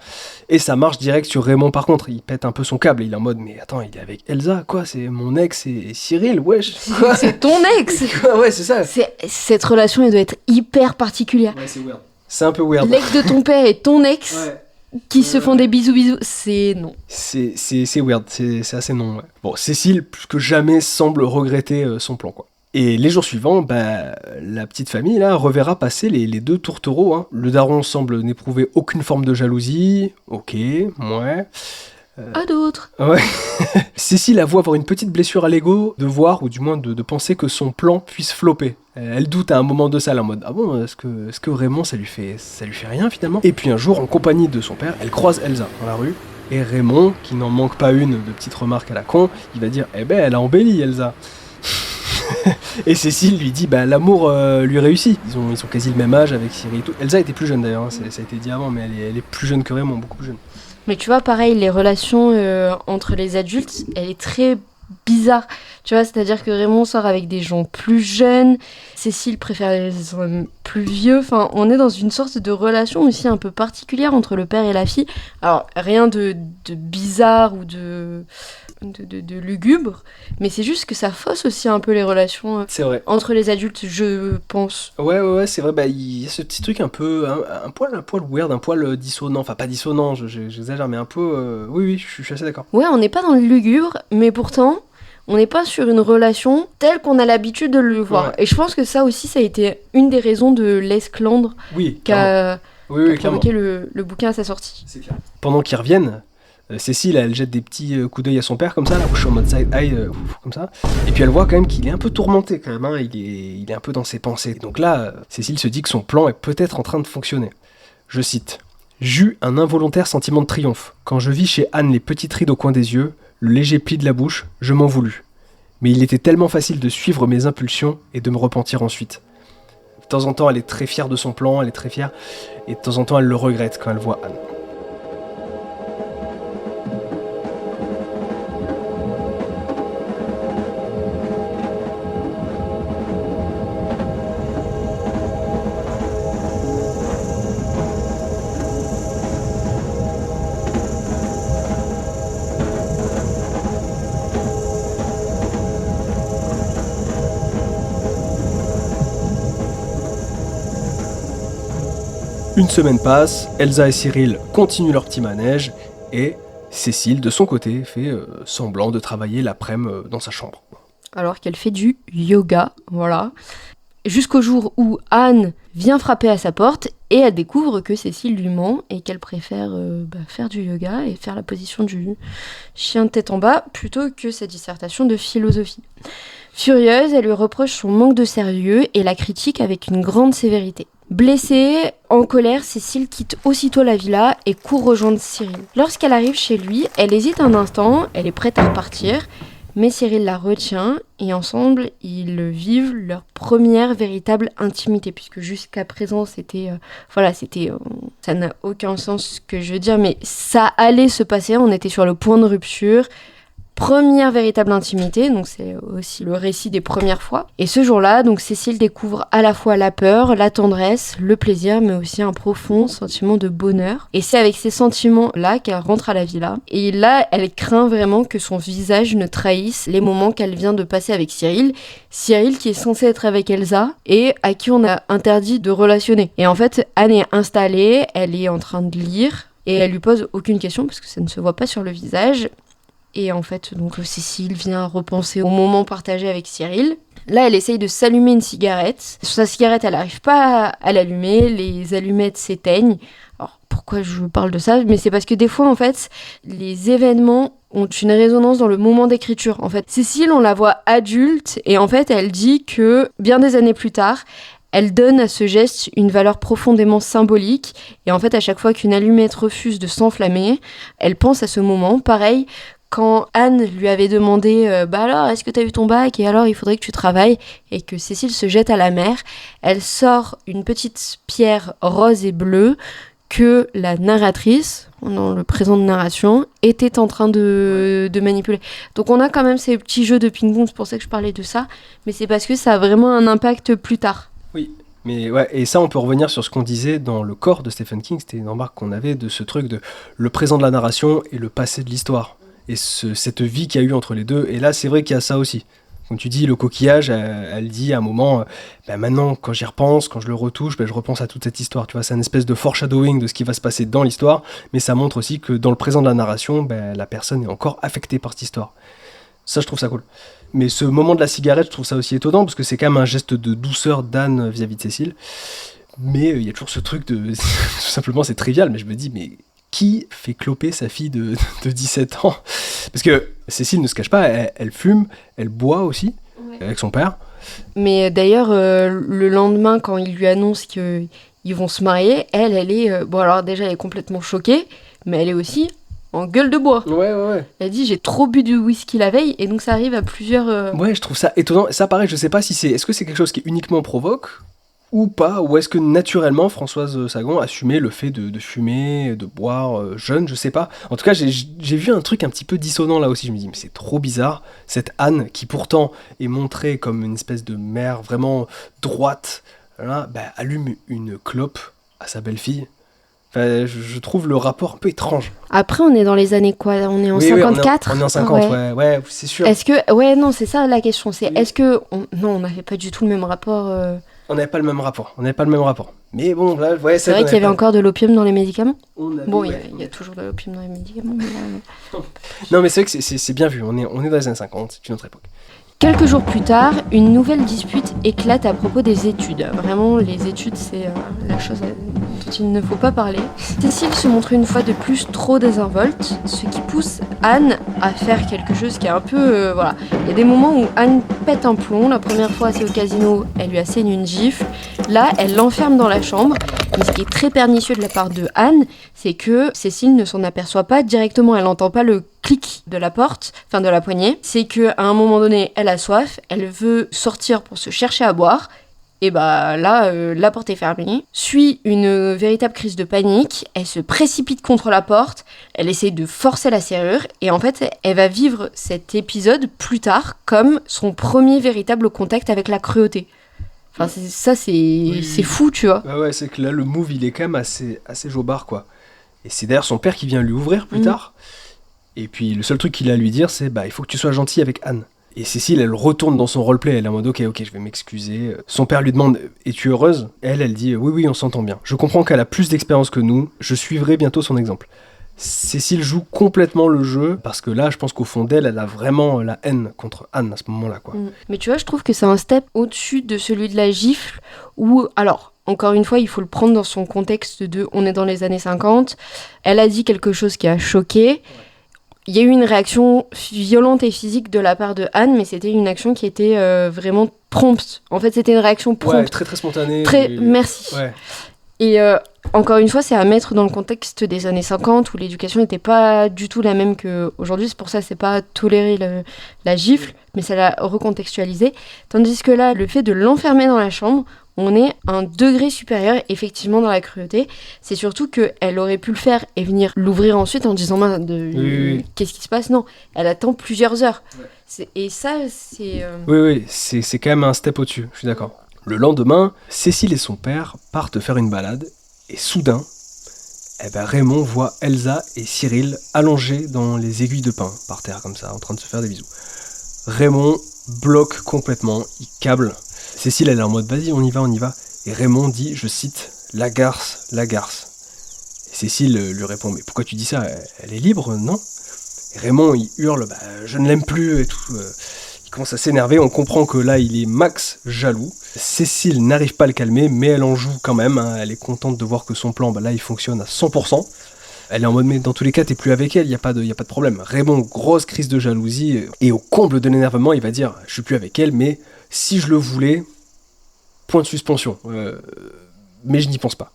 Et ça marche direct sur Raymond, par contre. Il pète un peu son câble. Il est en mode, mais attends, il est avec Elsa, quoi. C'est mon ex et Cyril, wesh. C'est ton ex. Ouais, c'est ça. Cette relation, elle doit être hyper particulière. Ouais, c'est weird. C'est un peu weird. L'ex de ton père et ton ex... Ouais. Qui se font des bisous, c'est non. C'est weird, c'est assez non, ouais. Bon, Cécile, plus que jamais, semble regretter son plan, quoi. Et les jours suivants, la petite famille là reverra passer les deux tourtereaux, hein. Le daron semble n'éprouver aucune forme de jalousie. Ok, ouais. À d'autres. Ouais. Cécile avoue avoir une petite blessure à l'ego, de voir, ou du moins de penser que son plan puisse flopper. Elle doute à un moment de ça, là, en mode « Ah bon, est-ce que Raymond, ça lui fait rien, finalement ?» Et puis un jour, en compagnie de son père, elle croise Elsa dans la rue. Et Raymond, qui n'en manque pas une de petites remarques à la con, il va dire « Eh ben, elle a embelli, Elsa !» Et Cécile lui dit l'amour lui réussit. Ils ont quasi le même âge avec Cyril et tout. Elsa était plus jeune d'ailleurs, hein, ça a été dit avant, mais elle est plus jeune que Raymond, beaucoup plus jeune. Mais tu vois, pareil, les relations entre les adultes, elle est très bizarre. Tu vois, c'est-à-dire que Raymond sort avec des gens plus jeunes, Cécile préfère les hommes plus vieux. Enfin, on est dans une sorte de relation aussi un peu particulière entre le père et la fille. Alors, rien de bizarre ou de lugubre, mais c'est juste que ça fausse aussi un peu les relations c'est vrai. Entre les adultes, je pense. Ouais, c'est vrai, il y a ce petit truc un peu, un poil weird, un poil dissonant, enfin pas dissonant, j'exagère, mais un peu, oui, je suis assez d'accord. Ouais, on n'est pas dans le lugubre, mais pourtant, on n'est pas sur une relation telle qu'on a l'habitude de le voir. Ouais. Et je pense que ça aussi, ça a été une des raisons de l'esclandre qu'a provoqué le bouquin à sa sortie. C'est clair. Pendant qu'ils reviennent, Cécile, elle jette des petits coups d'œil à son père, comme ça, là, en mode side-eye, comme ça. Et puis elle voit quand même qu'il est un peu tourmenté, quand même, hein, il est un peu dans ses pensées. Donc là, Cécile se dit que son plan est peut-être en train de fonctionner. Je cite. « J'eus un involontaire sentiment de triomphe. Quand je vis chez Anne les petites rides au coin des yeux, le léger pli de la bouche, je m'en voulus. Mais il était tellement facile de suivre mes impulsions et de me repentir ensuite. » De temps en temps, elle est très fière de son plan, elle est très fière, et de temps en temps, elle le regrette quand elle voit Anne. Une semaine passe, Elsa et Cyril continuent leur petit manège, et Cécile, de son côté, fait semblant de travailler l'après-midi dans sa chambre. Alors qu'elle fait du yoga, voilà. Jusqu'au jour où Anne vient frapper à sa porte, et elle découvre que Cécile lui ment, et qu'elle préfère faire du yoga et faire la position du chien de tête en bas, plutôt que sa dissertation de philosophie. Furieuse, elle lui reproche son manque de sérieux, et la critique avec une grande sévérité. Blessée, en colère, Cécile quitte aussitôt la villa et court rejoindre Cyril. Lorsqu'elle arrive chez lui, elle hésite un instant, elle est prête à repartir, mais Cyril la retient et ensemble, ils vivent leur première véritable intimité, puisque jusqu'à présent, ça n'a aucun sens ce que je veux dire, mais ça allait se passer, on était sur le point de rupture. Première véritable intimité, donc c'est aussi le récit des premières fois. Et ce jour-là, donc Cécile découvre à la fois la peur, la tendresse, le plaisir, mais aussi un profond sentiment de bonheur. Et c'est avec ces sentiments-là qu'elle rentre à la villa. Et là, elle craint vraiment que son visage ne trahisse les moments qu'elle vient de passer avec Cyril. Cyril qui est censé être avec Elsa et à qui on a interdit de relationner. Et en fait, Anne est installée, elle est en train de lire et elle lui pose aucune question parce que ça ne se voit pas sur le visage. Et en fait, donc Cécile vient repenser au moment partagé avec Cyril. Là, elle essaye de s'allumer une cigarette. Sur sa cigarette, elle n'arrive pas à l'allumer. Les allumettes s'éteignent. Alors, pourquoi je parle de ça ? Mais c'est parce que des fois, en fait, les événements ont une résonance dans le moment d'écriture. En fait, Cécile, on la voit adulte. Et en fait, elle dit que, bien des années plus tard, elle donne à ce geste une valeur profondément symbolique. Et en fait, à chaque fois qu'une allumette refuse de s'enflammer, elle pense à ce moment. Pareil, quand Anne lui avait demandé alors, est-ce que t'as eu ton bac ? Et alors, il faudrait que tu travailles. Et que Cécile se jette à la mer. Elle sort une petite pierre rose et bleue que la narratrice, dans le présent de narration, était en train de manipuler. Donc on a quand même ces petits jeux de ping-pong, c'est pour ça que je parlais de ça. Mais c'est parce que ça a vraiment un impact plus tard. Oui. Mais ouais, et ça, on peut revenir sur ce qu'on disait dans Le Corps de Stephen King. C'était une remarque qu'on avait de ce truc de le présent de la narration et le passé de l'histoire. Et cette vie qu'il y a eu entre les deux. Et là, c'est vrai qu'il y a ça aussi. Comme tu dis, le coquillage, elle dit à un moment, maintenant, quand j'y repense, quand je le retouche, je repense à toute cette histoire. Tu vois, c'est une espèce de foreshadowing de ce qui va se passer dans l'histoire, mais ça montre aussi que dans le présent de la narration, la personne est encore affectée par cette histoire. Ça, je trouve ça cool. Mais ce moment de la cigarette, je trouve ça aussi étonnant, parce que c'est quand même un geste de douceur d'Anne vis-à-vis de Cécile. Mais il y a toujours ce truc de... tout simplement, c'est trivial, mais je me dis, mais qui fait cloper sa fille de 17 ans ? Parce que Cécile ne se cache pas, elle fume, elle boit aussi, avec son père. Mais d'ailleurs, le lendemain, quand il lui annonce qu'ils vont se marier, elle est... bon, alors déjà, elle est complètement choquée, mais elle est aussi en gueule de bois. Ouais. Elle dit, j'ai trop bu du whisky la veille, et donc ça arrive à plusieurs... Ouais, je trouve ça étonnant. Ça, pareil, je sais pas si c'est... Est-ce que c'est quelque chose qui uniquement provoque ou pas, ou est-ce que naturellement Françoise Sagan assumait le fait de fumer, de boire jeune, je sais pas. En tout cas, j'ai vu un truc un petit peu dissonant là aussi, je me dis mais c'est trop bizarre, cette Anne qui pourtant est montrée comme une espèce de mère vraiment droite, là, allume une clope à sa belle-fille. Enfin, je trouve le rapport un peu étrange. Après, on est dans les années quoi ? On est en Oui, 54 on est en 50, ouais, c'est sûr. Est-ce que... Ouais, non, c'est ça la question, c'est est-ce que... Non, on n'avait pas du tout le même rapport... On n'avait pas le même rapport. Mais bon, là, ouais, c'est vrai qu'il y avait encore de l'opium dans les médicaments. Bon, il ouais. y a toujours de l'opium dans les médicaments. Mais là... Non, mais c'est vrai que c'est bien vu. On est dans les années 50, c'est une autre époque. Quelques jours plus tard, une nouvelle dispute éclate à propos des études. Vraiment, les études, c'est la chose dont il ne faut pas parler. Cécile se montre une fois de plus trop désinvolte, ce qui pousse Anne à faire quelque chose qui est un peu... voilà. Il y a des moments où Anne pète un plomb. La première fois, c'est au casino, elle lui assène une gifle. Là, elle l'enferme dans la chambre. Mais ce qui est très pernicieux de la part de Anne, c'est que Cécile ne s'en aperçoit pas directement. Elle n'entend pas le clic de la porte, enfin de la poignée. C'est qu'à un moment donné, elle a soif, elle veut sortir pour se chercher à boire. Et là, la porte est fermée. Suit une véritable crise de panique. Elle se précipite contre la porte. Elle essaye de forcer la serrure. Et en fait, elle va vivre cet épisode plus tard comme son premier véritable contact avec la cruauté. Enfin, c'est fou, tu vois. Ouais, c'est que là, le move, il est quand même assez jobard, quoi. Et c'est d'ailleurs son père qui vient lui ouvrir plus tard. Et puis, le seul truc qu'il a à lui dire, c'est il faut que tu sois gentil avec Anne. Et Cécile, elle retourne dans son roleplay. Elle est en mode ok, je vais m'excuser. Son père lui demande es-tu heureuse ? Elle dit oui, on s'entend bien. Je comprends qu'elle a plus d'expérience que nous. Je suivrai bientôt son exemple. Cécile joue complètement le jeu parce que là, je pense qu'au fond d'elle, elle a vraiment la haine contre Anne à ce moment-là, quoi. Mais tu vois, je trouve que c'est un step au-dessus de celui de la gifle où, alors, encore une fois, il faut le prendre dans son contexte de on est dans les années 50. Elle a dit quelque chose qui a choqué. Il y a eu une réaction violente et physique de la part de Anne, mais c'était une action qui était vraiment prompte. En fait, c'était une réaction prompte. Ouais, très très spontanée. Merci. Ouais. Et encore une fois, c'est à mettre dans le contexte des années 50 où l'éducation n'était pas du tout la même qu'aujourd'hui. C'est pour ça que c'est pas tolérer la gifle, mais ça l'a recontextualisé. Tandis que là, le fait de l'enfermer dans la chambre, on est un degré supérieur, effectivement, dans la cruauté. C'est surtout qu'elle aurait pu le faire et venir l'ouvrir ensuite en disant qu'est-ce qui se passe ? Non, elle attend plusieurs heures. Ouais. Et ça, c'est... Oui, c'est quand même un step au-dessus, je suis d'accord. Le lendemain, Cécile et son père partent faire une balade, et soudain, Raymond voit Elsa et Cyril allongés dans les aiguilles de pin, par terre comme ça, en train de se faire des bisous. Raymond bloque complètement, il câble. Cécile, elle est en mode vas-y, on y va. Et Raymond dit, je cite, la garce. Et Cécile lui répond, mais pourquoi tu dis ça ? Elle est libre, non ? Et Raymond, il hurle, je ne l'aime plus et tout. Il commence à s'énerver, on comprend que là, il est max jaloux. Cécile n'arrive pas à le calmer, mais elle en joue quand même. Hein. Elle est contente de voir que son plan, là, il fonctionne à 100%. Elle est en mode, mais dans tous les cas, t'es plus avec elle, il n'y a pas de problème. Raymond, grosse crise de jalousie, et au comble de l'énervement, il va dire, je suis plus avec elle, mais si je le voulais, point de suspension. Mais je n'y pense pas.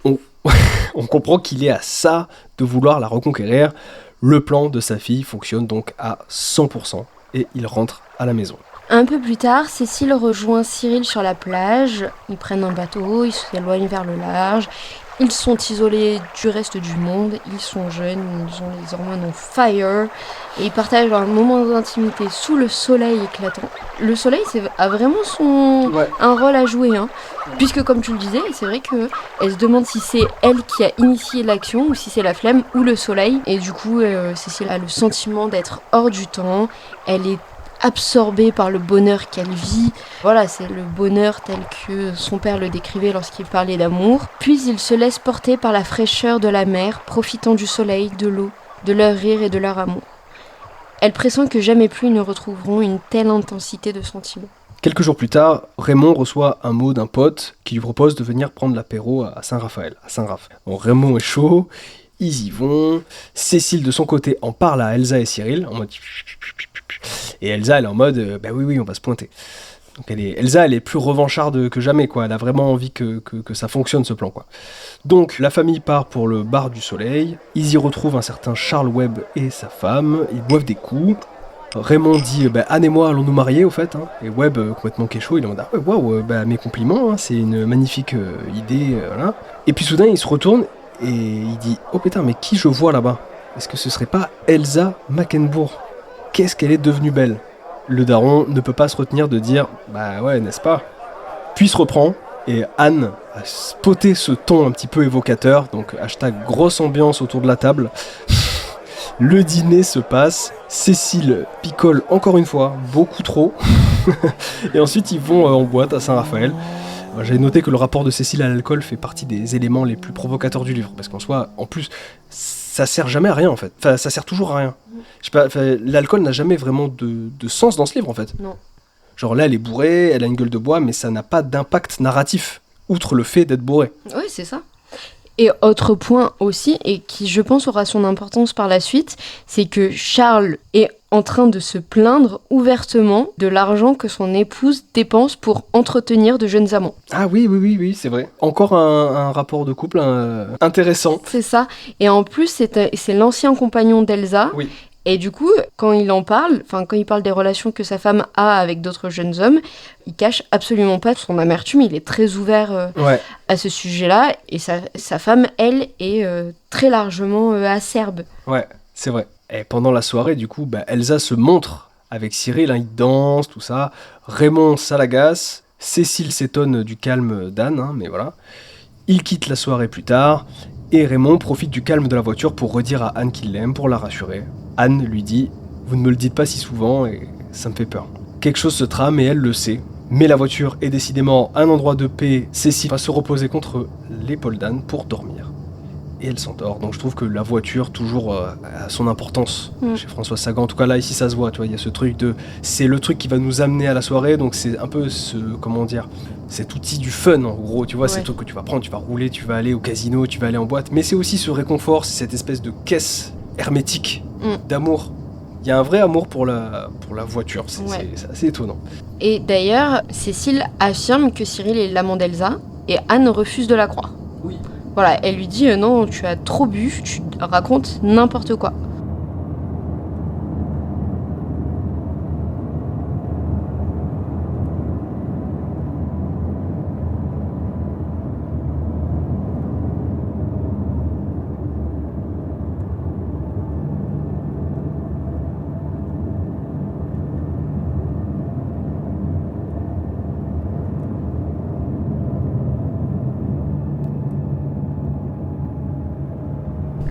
On comprend qu'il est à ça de vouloir la reconquérir. Le plan de sa fille fonctionne donc à 100%, et il rentre à la maison. Un peu plus tard, Cécile rejoint Cyril sur la plage. Ils prennent un bateau, ils s'éloignent vers le large. Ils sont isolés du reste du monde, ils sont jeunes, ils ont les hormones on fire, et ils partagent un moment d'intimité sous le soleil éclatant. Le soleil a vraiment un rôle à jouer, hein. Puisque comme tu le disais, c'est vrai qu'elle se demande si c'est elle qui a initié l'action, ou si c'est la flemme, ou le soleil. Et du coup, Cécile a le sentiment d'être hors du temps, elle est absorbée par le bonheur qu'elle vit. Voilà, c'est le bonheur tel que son père le décrivait lorsqu'il parlait d'amour. Puis il se laisse porter par la fraîcheur de la mer, profitant du soleil, de l'eau, de leur rire et de leur amour. Elle pressent que jamais plus ils ne retrouveront une telle intensité de sentiments. Quelques jours plus tard, Raymond reçoit un mot d'un pote qui lui propose de venir prendre l'apéro à Saint-Raphaël, à Saint-Raph. Bon, Raymond est chaud, ils y vont. Cécile, de son côté, en parle à Elsa et Cyril, en mode... Et Elsa, elle est en mode, bah oui, on va se pointer. Donc Elsa, elle est plus revancharde que jamais, quoi. Elle a vraiment envie que ça fonctionne, ce plan, quoi. Donc, la famille part pour le bar du Soleil. Ils y retrouvent un certain Charles Webb et sa femme. Ils boivent des coups. Raymond dit Anne et moi allons nous marier au fait, hein. Et Webb complètement kécho, il est en mode waouh, mes compliments, hein, c'est une magnifique idée, voilà. Et puis soudain il se retourne et il dit oh putain, mais qui je vois là-bas? Est-ce que ce serait pas Elsa Mackenbourg? Qu'est-ce qu'elle est devenue belle? Le daron ne peut pas se retenir de dire bah ouais, n'est-ce pas? Puis il se reprend et Anne a spoté ce ton un petit peu évocateur, donc hashtag grosse ambiance autour de la table. Le dîner se passe, Cécile picole encore une fois, beaucoup trop, et ensuite ils vont en boîte à Saint-Raphaël. J'avais noté que le rapport de Cécile à l'alcool fait partie des éléments les plus provocateurs du livre, parce qu'en soi, en plus, ça sert jamais à rien en fait, enfin ça sert toujours à rien. Je sais pas, l'alcool n'a jamais vraiment de sens dans ce livre en fait. Non. Genre là elle est bourrée, elle a une gueule de bois, mais ça n'a pas d'impact narratif, outre le fait d'être bourrée. Oui, c'est ça. Et autre point aussi, et qui je pense aura son importance par la suite, c'est que Charles est en train de se plaindre ouvertement de l'argent que son épouse dépense pour entretenir de jeunes amants. Ah oui, c'est vrai. Encore un rapport de couple intéressant. C'est ça. Et en plus, c'est l'ancien compagnon d'Elsa. Oui. Et du coup, quand il en parle, quand il parle des relations que sa femme a avec d'autres jeunes hommes, il cache absolument pas son amertume, il est très ouvert à ce sujet-là, et sa femme, elle, est très largement acerbe. Ouais, c'est vrai. Et pendant la soirée, du coup, Elsa se montre avec Cyril, hein, ils dansent, tout ça. Raymond, ça l'agace. Cécile s'étonne du calme d'Anne, hein, mais voilà. Ils quittent la soirée plus tard, et Raymond profite du calme de la voiture pour redire à Anne qu'il l'aime, pour la rassurer. Anne lui dit « Vous ne me le dites pas si souvent et ça me fait peur ». Quelque chose se trame et elle le sait. Mais la voiture est décidément un endroit de paix. Cécile va se reposer contre l'épaule d'Anne pour dormir. Et elle s'endort. Donc je trouve que la voiture, toujours, a son importance chez François Sagan. En tout cas là, ici, ça se voit. Tu vois, il y a ce truc de... C'est le truc qui va nous amener à la soirée. Donc c'est un peu cet outil du fun, en gros. Tu vois, c'est le truc que tu vas prendre, tu vas rouler, tu vas aller au casino, tu vas aller en boîte. Mais c'est aussi ce réconfort, c'est cette espèce de caisse hermétique d'amour. Il y a un vrai amour pour la voiture, c'est assez étonnant. Et d'ailleurs, Cécile affirme que Cyril est l'amant d'Elsa, et Anne refuse de la croire. Oui. Voilà, elle lui dit non, tu as trop bu, tu racontes n'importe quoi.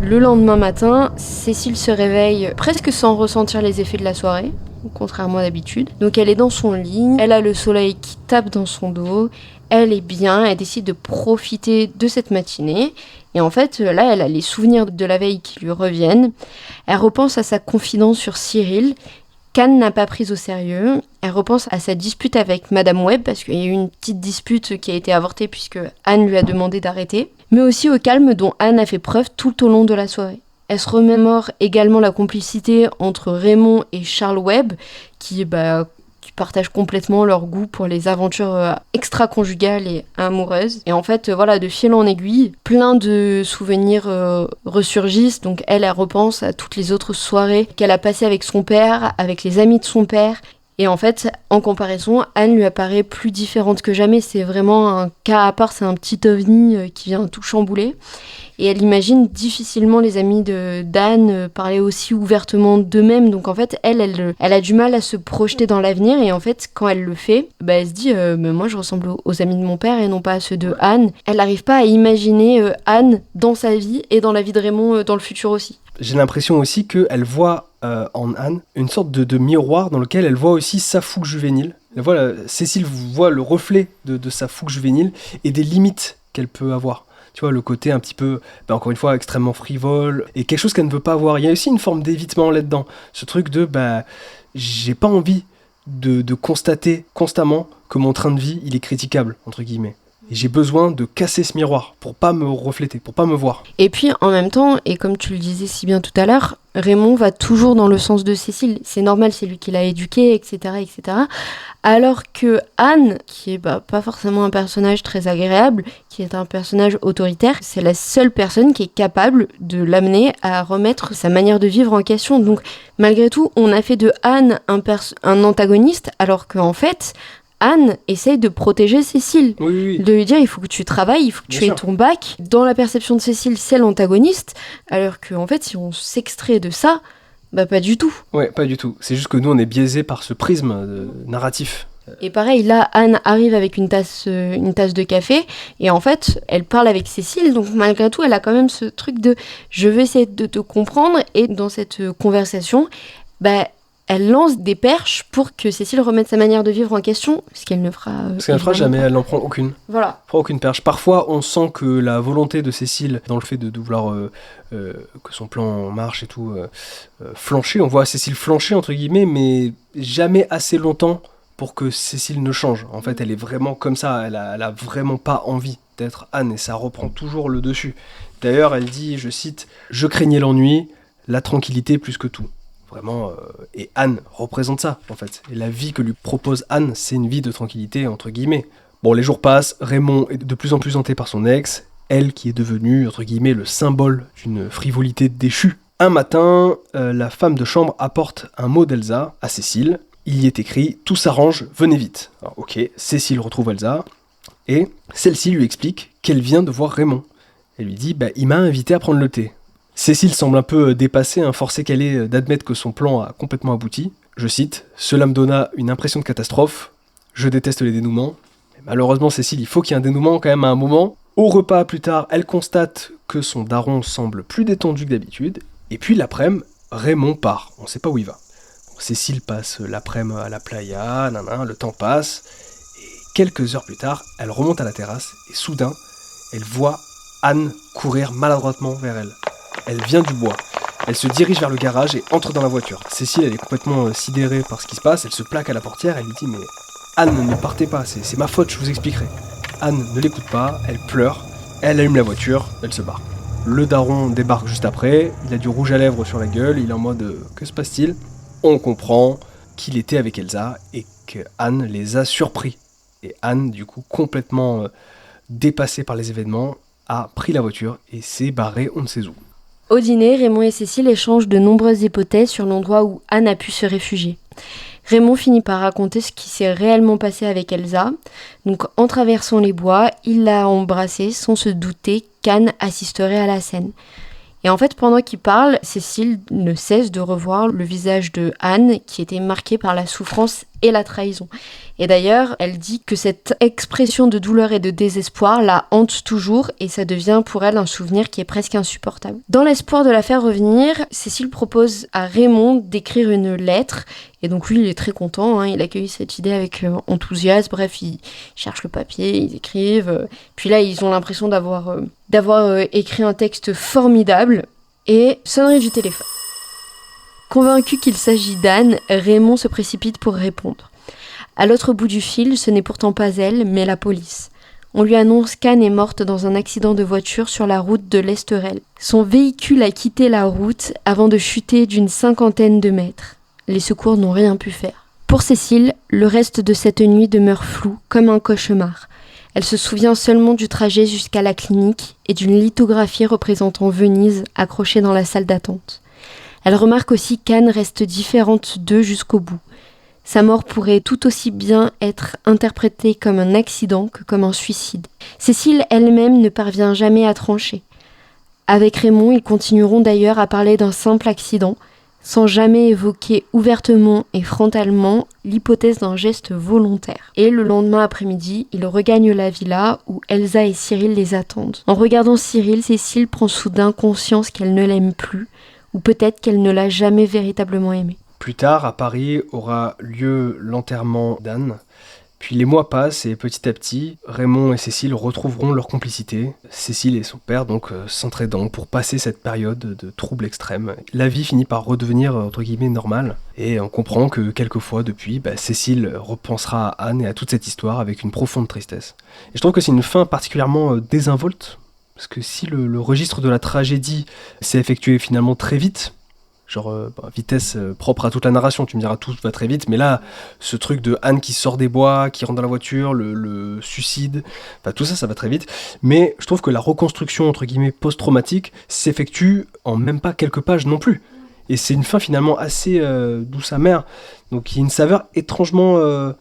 Le lendemain matin, Cécile se réveille presque sans ressentir les effets de la soirée, contrairement à d'habitude. Donc elle est dans son lit, elle a le soleil qui tape dans son dos, elle est bien, elle décide de profiter de cette matinée. Et en fait, là, elle a les souvenirs de la veille qui lui reviennent. Elle repense à sa confidence sur Cyril, qu'Anne n'a pas prise au sérieux. Elle repense à sa dispute avec Madame Webb, parce qu'il y a eu une petite dispute qui a été avortée puisque Anne lui a demandé d'arrêter. Mais aussi au calme dont Anne a fait preuve tout au long de la soirée. Elle se remémore également la complicité entre Raymond et Charles Webb, qui partagent complètement leur goût pour les aventures extra-conjugales et amoureuses. Et en fait, de fil en aiguille, plein de souvenirs ressurgissent. Donc elle repense à toutes les autres soirées qu'elle a passées avec son père, avec les amis de son père. Et en fait, en comparaison, Anne lui apparaît plus différente que jamais. C'est vraiment un cas à part, c'est un petit ovni qui vient tout chambouler. Et elle imagine difficilement les amis d'Anne parler aussi ouvertement d'eux-mêmes. Donc en fait, elle a du mal à se projeter dans l'avenir. Et en fait, quand elle le fait, elle se dit mais moi je ressemble aux amis de mon père et non pas à ceux de Anne. Elle n'arrive pas à imaginer Anne dans sa vie et dans la vie de Raymond dans le futur aussi. J'ai l'impression aussi qu'elle voit en Anne une sorte de miroir dans lequel elle voit aussi sa fougue juvénile. Cécile voit le reflet de sa fougue juvénile et des limites qu'elle peut avoir. Tu vois, le côté un petit peu, encore une fois, extrêmement frivole, et quelque chose qu'elle ne veut pas avoir. Il y a aussi une forme d'évitement là-dedans. Ce truc de, j'ai pas envie de constater constamment que mon train de vie, il est critiquable, entre guillemets. Et j'ai besoin de casser ce miroir pour pas me refléter, pour pas me voir. Et puis en même temps, et comme tu le disais si bien tout à l'heure, Raymond va toujours dans le sens de Cécile. C'est normal, c'est lui qui l'a éduquée, etc., etc. Alors que Anne, qui est pas forcément un personnage très agréable, qui est un personnage autoritaire, c'est la seule personne qui est capable de l'amener à remettre sa manière de vivre en question. Donc malgré tout, on a fait de Anne un antagoniste, alors qu'en fait, Anne essaye de protéger Cécile, oui. de lui dire il faut que tu travailles, il faut que tu aies ton bac. Dans la perception de Cécile, c'est l'antagoniste, alors qu'en fait, si on s'extrait de ça, pas du tout. Ouais, pas du tout. C'est juste que nous, on est biaisé par ce prisme narratif. Et pareil, là, Anne arrive avec une tasse de café, et en fait, elle parle avec Cécile, donc malgré tout, elle a quand même ce truc de « je veux essayer de te comprendre », et dans cette conversation, elle lance des perches pour que Cécile remette sa manière de vivre en question, ce qu'elle ne fera Parce qu'elle ne fera jamais, elle n'en prend aucune. Voilà. Elle prend aucune perche. Parfois, on sent que la volonté de Cécile, dans le fait de vouloir que son plan marche et tout, flancher, on voit Cécile flancher, entre guillemets, mais jamais assez longtemps pour que Cécile ne change. En fait, elle est vraiment comme ça, elle a vraiment pas envie d'être Anne, et ça reprend toujours le dessus. D'ailleurs, elle dit, je cite, « Je craignais l'ennui, la tranquillité plus que tout ». Vraiment, et Anne représente ça, en fait. Et la vie que lui propose Anne, c'est une vie de tranquillité, entre guillemets. Bon, les jours passent, Raymond est de plus en plus hanté par son ex, elle qui est devenue, entre guillemets, le symbole d'une frivolité déchue. Un matin, la femme de chambre apporte un mot d'Elsa à Cécile. Il y est écrit « Tout s'arrange, venez vite ». Alors, ok, Cécile retrouve Elsa, et celle-ci lui explique qu'elle vient de voir Raymond. Elle lui dit « Il m'a invité à prendre le thé ». Cécile semble un peu dépassée, forcée qu'elle est d'admettre que son plan a complètement abouti. Je cite, « Cela me donna une impression de catastrophe. Je déteste les dénouements. » Malheureusement, Cécile, il faut qu'il y ait un dénouement quand même à un moment. Au repas, plus tard, elle constate que son daron semble plus détendu que d'habitude. Et puis l'après-midi, Raymond part. On ne sait pas où il va. Cécile passe l'après-midi à la playa, le temps passe. Et quelques heures plus tard, elle remonte à la terrasse et soudain, elle voit Anne courir maladroitement vers elle. Elle vient du bois. Elle se dirige vers le garage et entre dans la voiture. Cécile, elle est complètement sidérée par ce qui se passe. Elle se plaque à la portière. Elle lui dit « Mais Anne, ne partez pas. C'est ma faute, je vous expliquerai. » Anne ne l'écoute pas. Elle pleure. Elle allume la voiture. Elle se barre. Le daron débarque juste après. Il a du rouge à lèvres sur la gueule. Il est en mode « Que se passe-t-il ?» On comprend qu'il était avec Elsa et que Anne les a surpris. Et Anne, du coup, complètement dépassée par les événements, a pris la voiture et s'est barrée on ne sait où. Au dîner, Raymond et Cécile échangent de nombreuses hypothèses sur l'endroit où Anne a pu se réfugier. Raymond finit par raconter ce qui s'est réellement passé avec Elsa. Donc, en traversant les bois, il l'a embrassée sans se douter qu'Anne assisterait à la scène. Et en fait, pendant qu'il parle, Cécile ne cesse de revoir le visage de Anne qui était marqué par la souffrance et la trahison. Et d'ailleurs, elle dit que cette expression de douleur et de désespoir la hante toujours et ça devient pour elle un souvenir qui est presque insupportable. Dans l'espoir de la faire revenir, Cécile propose à Raymond d'écrire une lettre et donc lui, il est très content, il accueille cette idée avec enthousiasme. Bref, il cherche le papier, ils écrivent. Puis là, ils ont l'impression d'avoir écrit un texte formidable et sonnerie du téléphone. Convaincu qu'il s'agit d'Anne, Raymond se précipite pour répondre. À l'autre bout du fil, ce n'est pourtant pas elle, mais la police. On lui annonce qu'Anne est morte dans un accident de voiture sur la route de l'Esterel. Son véhicule a quitté la route avant de chuter d'une 50aine de mètres. Les secours n'ont rien pu faire. Pour Cécile, le reste de cette nuit demeure flou, comme un cauchemar. Elle se souvient seulement du trajet jusqu'à la clinique et d'une lithographie représentant Venise accrochée dans la salle d'attente. Elle remarque aussi qu'Anne reste différente d'eux jusqu'au bout. Sa mort pourrait tout aussi bien être interprétée comme un accident que comme un suicide. Cécile elle-même ne parvient jamais à trancher. Avec Raymond, ils continueront d'ailleurs à parler d'un simple accident, sans jamais évoquer ouvertement et frontalement l'hypothèse d'un geste volontaire. Et le lendemain après-midi, ils regagnent la villa où Elsa et Cyril les attendent. En regardant Cyril, Cécile prend soudain conscience qu'elle ne l'aime plus, ou peut-être qu'elle ne l'a jamais véritablement aimé. Plus tard, à Paris, aura lieu l'enterrement d'Anne, Puis les mois passent et petit à petit, Raymond et Cécile retrouveront leur complicité. Cécile et son père donc s'entraidant pour passer cette période de trouble extrême. La vie finit par redevenir entre guillemets normale et on comprend que quelquefois depuis, Cécile repensera à Anne et à toute cette histoire avec une profonde tristesse. Et je trouve que c'est une fin particulièrement désinvolte parce que si le registre de la tragédie s'est effectué finalement très vite, genre vitesse propre à toute la narration, tu me diras tout va très vite, mais là ce truc de Anne qui sort des bois, qui rentre dans la voiture, le suicide, tout ça va très vite, mais je trouve que la reconstruction entre guillemets post-traumatique s'effectue en même pas quelques pages non plus, et c'est une fin finalement assez douce amère, donc il y a une saveur étrangement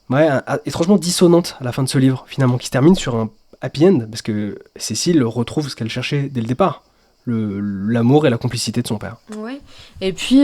dissonante à la fin de ce livre finalement, qui se termine sur un happy end, parce que Cécile retrouve ce qu'elle cherchait dès le départ, l'amour et la complicité de son père. Ouais. Et puis,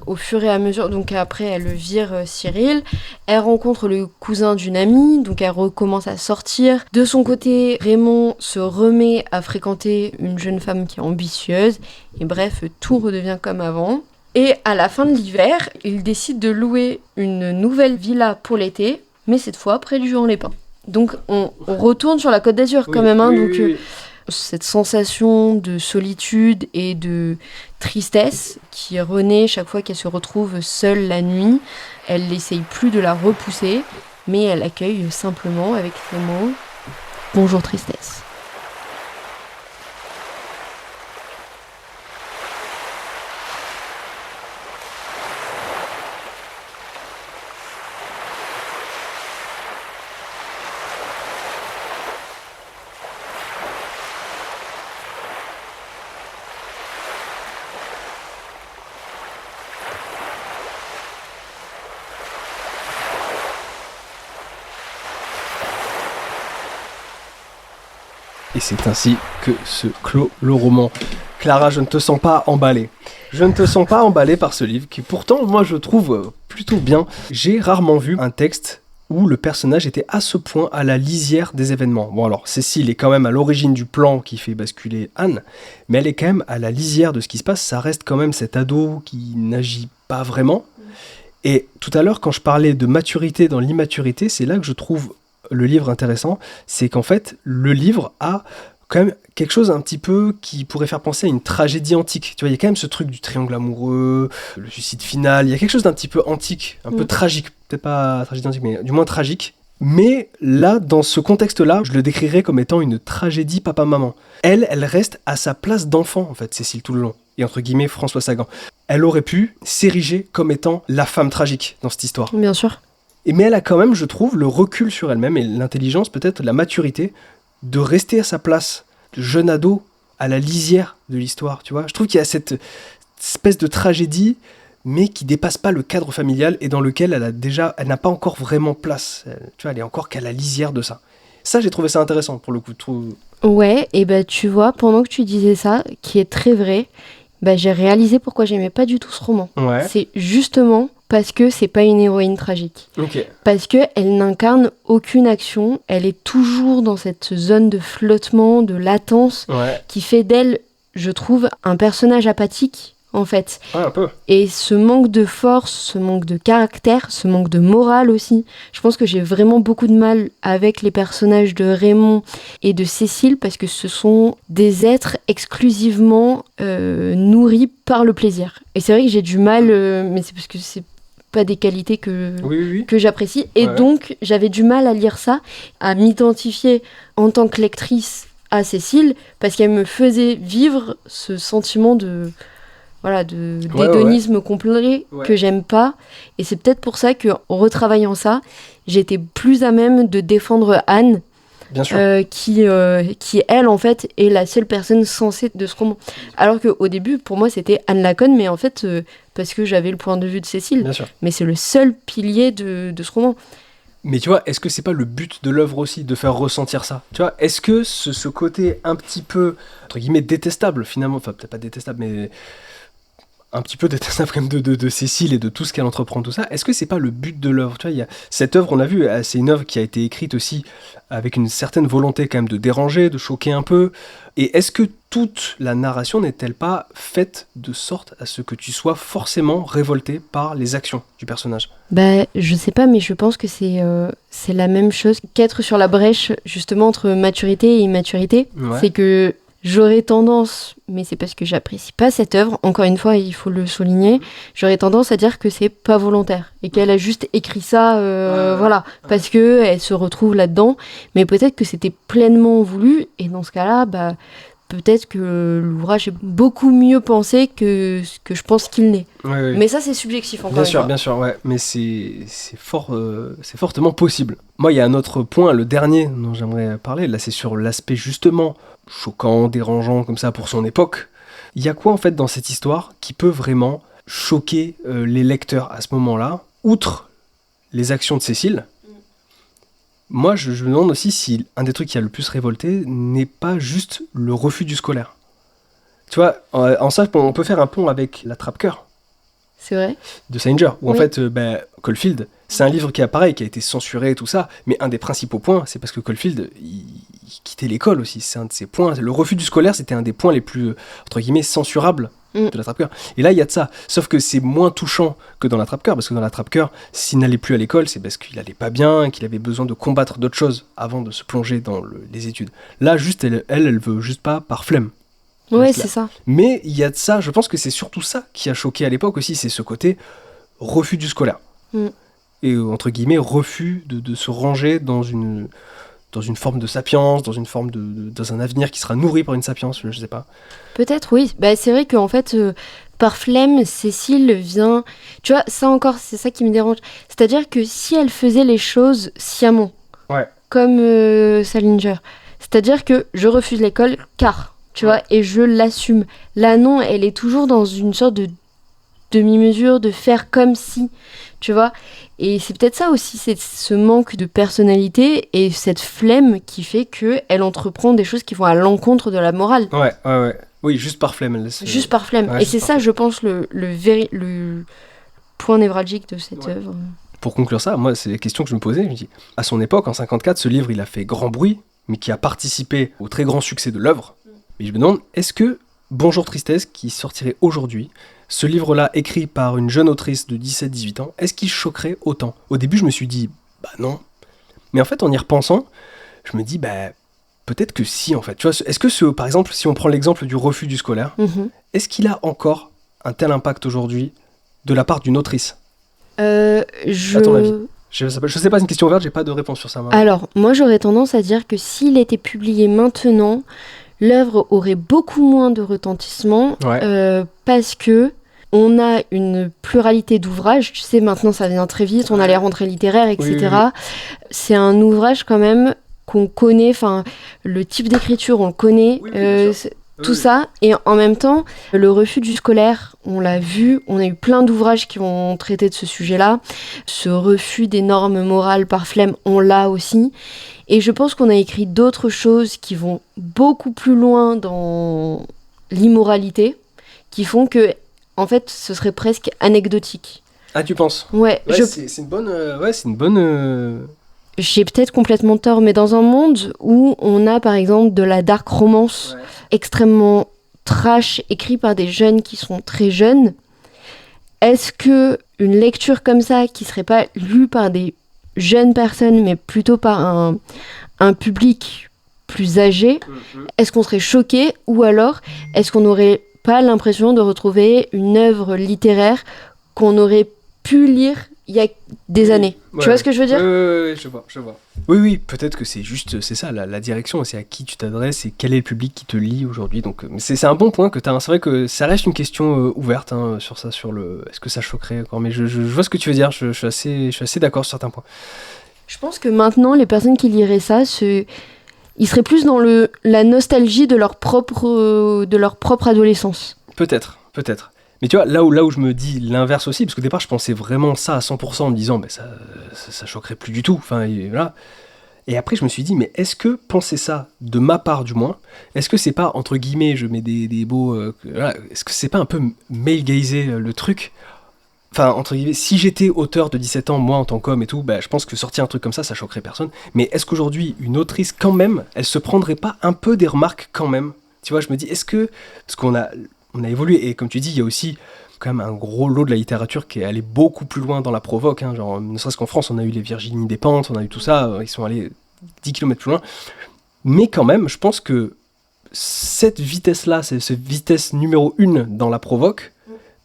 au fur et à mesure, donc après, elle vire Cyril, elle rencontre le cousin d'une amie, donc elle recommence à sortir. De son côté, Raymond se remet à fréquenter une jeune femme qui est ambitieuse, et bref, tout redevient comme avant. Et à la fin de l'hiver, il décide de louer une nouvelle villa pour l'été, mais cette fois près du Juan-les-Pins. Donc, on retourne sur la Côte d'Azur quand même, hein, donc... Cette sensation de solitude et de tristesse qui renaît chaque fois qu'elle se retrouve seule la nuit. Elle n'essaye plus de la repousser, mais elle accueille simplement avec ces mots « Bonjour tristesse ». Et c'est ainsi que se clôt le roman. Clara, je ne te sens pas emballée. Je ne te sens pas emballée par ce livre qui pourtant, moi, je trouve plutôt bien. J'ai rarement vu un texte où le personnage était à ce point à la lisière des événements. Bon alors, Cécile est quand même à l'origine du plan qui fait basculer Anne, mais elle est quand même à la lisière de ce qui se passe. Ça reste quand même cet ado qui n'agit pas vraiment. Et tout à l'heure, quand je parlais de maturité dans l'immaturité, c'est là que je trouve le livre intéressant, c'est qu'en fait, le livre a quand même quelque chose un petit peu qui pourrait faire penser à une tragédie antique. Tu vois, il y a quand même ce truc du triangle amoureux, le suicide final, il y a quelque chose d'un petit peu antique, un peu tragique, peut-être pas tragédie antique, mais du moins tragique. Mais là, dans ce contexte-là, je le décrirais comme étant une tragédie papa-maman. Elle reste à sa place d'enfant, en fait, Cécile, tout le long. Et entre guillemets, François Sagan. Elle aurait pu s'ériger comme étant la femme tragique dans cette histoire. Bien sûr. Mais elle a quand même, je trouve, le recul sur elle-même et l'intelligence, peut-être la maturité, de rester à sa place de jeune ado à la lisière de l'histoire, tu vois. Je trouve qu'il y a cette espèce de tragédie, mais qui dépasse pas le cadre familial et dans lequel elle n'a pas encore vraiment place. Tu vois, elle est encore qu'à la lisière de ça. Ça, j'ai trouvé ça intéressant, pour le coup. Ouais, et tu vois, pendant que tu disais ça, qui est très vrai, j'ai réalisé pourquoi j'aimais pas du tout ce roman. Ouais. C'est justement... parce que c'est pas une héroïne tragique. Okay. Parce qu'elle n'incarne aucune action, elle est toujours dans cette zone de flottement, de latence, qui fait d'elle, je trouve, un personnage apathique, en fait. Ouais, un peu. Et ce manque de force, ce manque de caractère, ce manque de morale aussi, je pense que j'ai vraiment beaucoup de mal avec les personnages de Raymond et de Cécile, parce que ce sont des êtres exclusivement nourris par le plaisir. Et c'est vrai que j'ai du mal, mais c'est parce que c'est pas des qualités que j'apprécie. Et donc, j'avais du mal à lire ça, à m'identifier en tant que lectrice à Cécile, parce qu'elle me faisait vivre ce sentiment d'hédonisme complet que j'aime pas. Et c'est peut-être pour ça qu'en retravaillant ça, j'étais plus à même de défendre Anne, bien sûr. Qui elle, en fait, est la seule personne sensée de ce roman. Alors qu'au début, pour moi, c'était Anne Lacon, mais en fait, parce que j'avais le point de vue de Cécile. Bien sûr. Mais c'est le seul pilier de ce roman. Mais tu vois, est-ce que c'est pas le but de l'œuvre aussi, de faire ressentir ça ? Tu vois, est-ce que ce côté un petit peu, entre guillemets, détestable, finalement, enfin, peut-être pas détestable, mais un petit peu détestable quand même de Cécile et de tout ce qu'elle entreprend, tout ça, est-ce que c'est pas le but de l'œuvre ? Tu vois, il y a cette œuvre, on a vu, c'est une œuvre qui a été écrite aussi avec une certaine volonté quand même de déranger, de choquer un peu. Et est-ce que toute la narration n'est-elle pas faite de sorte à ce que tu sois forcément révolté par les actions du personnage? Bah, je sais pas, mais je pense que c'est la même chose qu'être sur la brèche, justement, entre maturité et immaturité. Ouais. C'est que j'aurais tendance, mais c'est parce que j'apprécie pas cette œuvre, encore une fois, il faut le souligner, j'aurais tendance à dire que c'est pas volontaire et qu'elle a juste écrit ça, voilà, parce que elle se retrouve là-dedans, mais peut-être que c'était pleinement voulu, et dans ce cas-là, bah, peut-être que l'ouvrage est beaucoup mieux pensé que ce que je pense qu'il n'est. Ouais. Mais ça, c'est subjectif, encore une fois. Bien sûr, ouais, mais c'est fortement possible. Moi, il y a un autre point, le dernier dont j'aimerais parler, là, c'est sur l'aspect justement choquant, dérangeant, comme ça, pour son époque. Il y a quoi, en fait, dans cette histoire qui peut vraiment choquer les lecteurs à ce moment-là, outre les actions de Cécile? Moi, je me demande aussi si un des trucs qui a le plus révolté n'est pas juste le refus du scolaire. Tu vois, en ça, on peut faire un pont avec L'Attrape-Cœur C'est vrai. de Salinger, où en Oui. fait, Caulfield, c'est un livre qui a été censuré et tout ça, mais un des principaux points, c'est parce que Caulfield, il quittait l'école aussi, c'est un de ses points. Le refus du scolaire, c'était un des points les plus, entre guillemets, censurables de L'Attrape-Cœur. Et là, il y a de ça, sauf que c'est moins touchant que dans L'Attrape-Cœur, parce que dans L'Attrape-Cœur, s'il n'allait plus à l'école, c'est parce qu'il allait pas bien, qu'il avait besoin de combattre d'autres choses avant de se plonger dans les études. Là, juste, elle veut juste pas par flemme. Ouais, Reste là. c'est ça. Mais il y a de ça, je pense que c'est surtout ça qui a choqué à l'époque aussi, c'est ce côté refus du scolaire. Et entre guillemets, refus de se ranger dans une forme de sapience, dans un avenir qui sera nourri par une sapience, je sais pas. Peut-être, oui. Bah, c'est vrai qu'en fait, par flemme, Cécile vient... Tu vois, ça encore, c'est ça qui me dérange. C'est-à-dire que si elle faisait les choses sciemment, comme Salinger, c'est-à-dire que je refuse l'école car, tu vois, et je l'assume. Là, non, elle est toujours dans une sorte de demi-mesure, de faire comme si, tu vois. Et c'est peut-être ça aussi, c'est ce manque de personnalité et cette flemme qui fait qu'elle entreprend des choses qui vont à l'encontre de la morale. Ouais. Oui, juste par flemme. Juste par flemme. Ouais, et c'est ça, je pense, le point névralgique de cette œuvre. Pour conclure ça, moi, c'est la question que je me posais. Je me dis, à son époque, en 54, ce livre, il a fait grand bruit, mais qui a participé au très grand succès de l'œuvre. Mais je me demande, est-ce que Bonjour Tristesse, qui sortirait aujourd'hui, ce livre-là, écrit par une jeune autrice de 17-18 ans, est-ce qu'il choquerait autant? Au début, je me suis dit, bah non. Mais en fait, en y repensant, je me dis, bah peut-être que si, en fait. Tu vois, est-ce que, par exemple, si on prend l'exemple du refus du scolaire, est-ce qu'il a encore un tel impact aujourd'hui de la part d'une autrice? À ton avis? Je sais pas, c'est une question ouverte, j'ai pas de réponse sur ça. Alors, moi, j'aurais tendance à dire que s'il était publié maintenant, l'œuvre aurait beaucoup moins de retentissement parce que on a une pluralité d'ouvrages. Tu sais, maintenant, ça vient très vite, on a les rentrées littéraires, etc. Oui. C'est un ouvrage quand même qu'on connaît, enfin, le type d'écriture, on le connaît, tout ça. Et en même temps, le refus du scolaire, on l'a vu, on a eu plein d'ouvrages qui vont traiter de ce sujet-là. Ce refus des normes morales par flemme, on l'a aussi. Et je pense qu'on a écrit d'autres choses qui vont beaucoup plus loin dans l'immoralité, qui font que, en fait, ce serait presque anecdotique. Ah, tu penses? Ouais. C'est une bonne... J'ai peut-être complètement tort, mais dans un monde où on a, par exemple, de la dark romance extrêmement trash, écrit par des jeunes qui sont très jeunes, est-ce que une lecture comme ça, qui serait pas lue par des jeunes personnes, mais plutôt par un public plus âgé, est-ce qu'on serait choqué, ou alors est-ce qu'on n'aurait pas l'impression de retrouver une œuvre littéraire qu'on aurait pu lire il y a des années? Tu vois ce que je veux dire? Oui, je vois. Oui, peut-être que c'est juste, c'est ça, la direction, c'est à qui tu t'adresses et quel est le public qui te lit aujourd'hui. Donc, c'est un bon point que tu as. C'est vrai que ça reste une question ouverte sur ça, est-ce que ça choquerait encore? Mais je vois ce que tu veux dire, je suis assez d'accord sur certains points. Je pense que maintenant, les personnes qui liraient ça, ils seraient plus dans la nostalgie de leur propre adolescence. Peut-être. Mais tu vois, là où je me dis l'inverse aussi, parce qu'au départ, je pensais vraiment ça à 100% en me disant, ça choquerait plus du tout. Enfin, voilà. Et après, je me suis dit, mais est-ce que penser ça, de ma part du moins, est-ce que c'est pas, entre guillemets, je mets des mots, est-ce que c'est pas un peu male-gazer le truc? Enfin, entre guillemets, si j'étais auteur de 17 ans, moi, en tant qu'homme et tout, je pense que sortir un truc comme ça choquerait personne. Mais est-ce qu'aujourd'hui, une autrice, quand même, elle se prendrait pas un peu des remarques, quand même, Tu vois, je me dis, est-ce que... Parce qu'on a évolué, et comme tu dis, il y a aussi quand même un gros lot de la littérature qui est allé beaucoup plus loin dans la provoque. Hein, genre, ne serait-ce qu'en France, on a eu les Virginie Despentes, on a eu tout ça, ils sont allés 10 km plus loin. Mais quand même, je pense que cette vitesse-là, cette vitesse numéro 1 dans la provoque,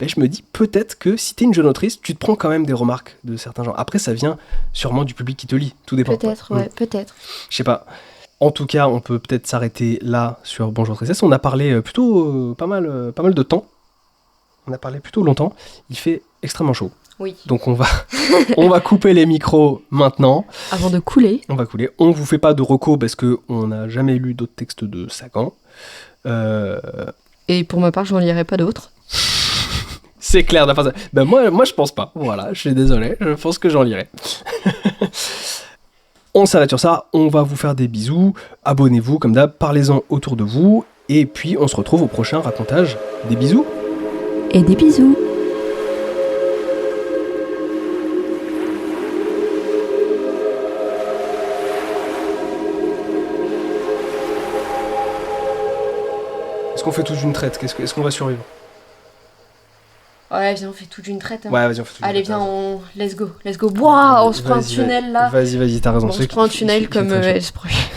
ben, je me dis peut-être que si t'es une jeune autrice, tu te prends quand même des remarques de certains gens. Après, ça vient sûrement du public qui te lit, tout dépend. Peut-être, ouais, peut-être. Je sais pas. En tout cas, on peut peut-être s'arrêter là sur Bonjour Tristesse. On a parlé plutôt pas mal de temps. On a parlé plutôt longtemps. Il fait extrêmement chaud. Oui. Donc on va couper les micros maintenant. Avant de couler. On va couler. On vous fait pas de reco parce qu'on n'a jamais lu d'autres textes de Sagan. Et pour ma part, j'en lirai pas d'autres. C'est clair. Ben moi, je pense pas. Voilà, je suis désolé. Je pense que j'en lirai. On s'arrête sur ça. On va vous faire des bisous. Abonnez-vous comme d'hab. Parlez-en autour de vous. Et puis on se retrouve au prochain racontage. Des bisous. Et des bisous. Est-ce qu'on fait tout d'une traite ? Est-ce qu'on va survivre ? Ouais, viens, on fait tout d'une traite. Hein. Ouais, vas-y, on fait tout d'une traite. Allez, viens, let's go. Wow, on se prend un tunnel là. Vas-y, t'as raison. On se prend un tunnel comme Esproche.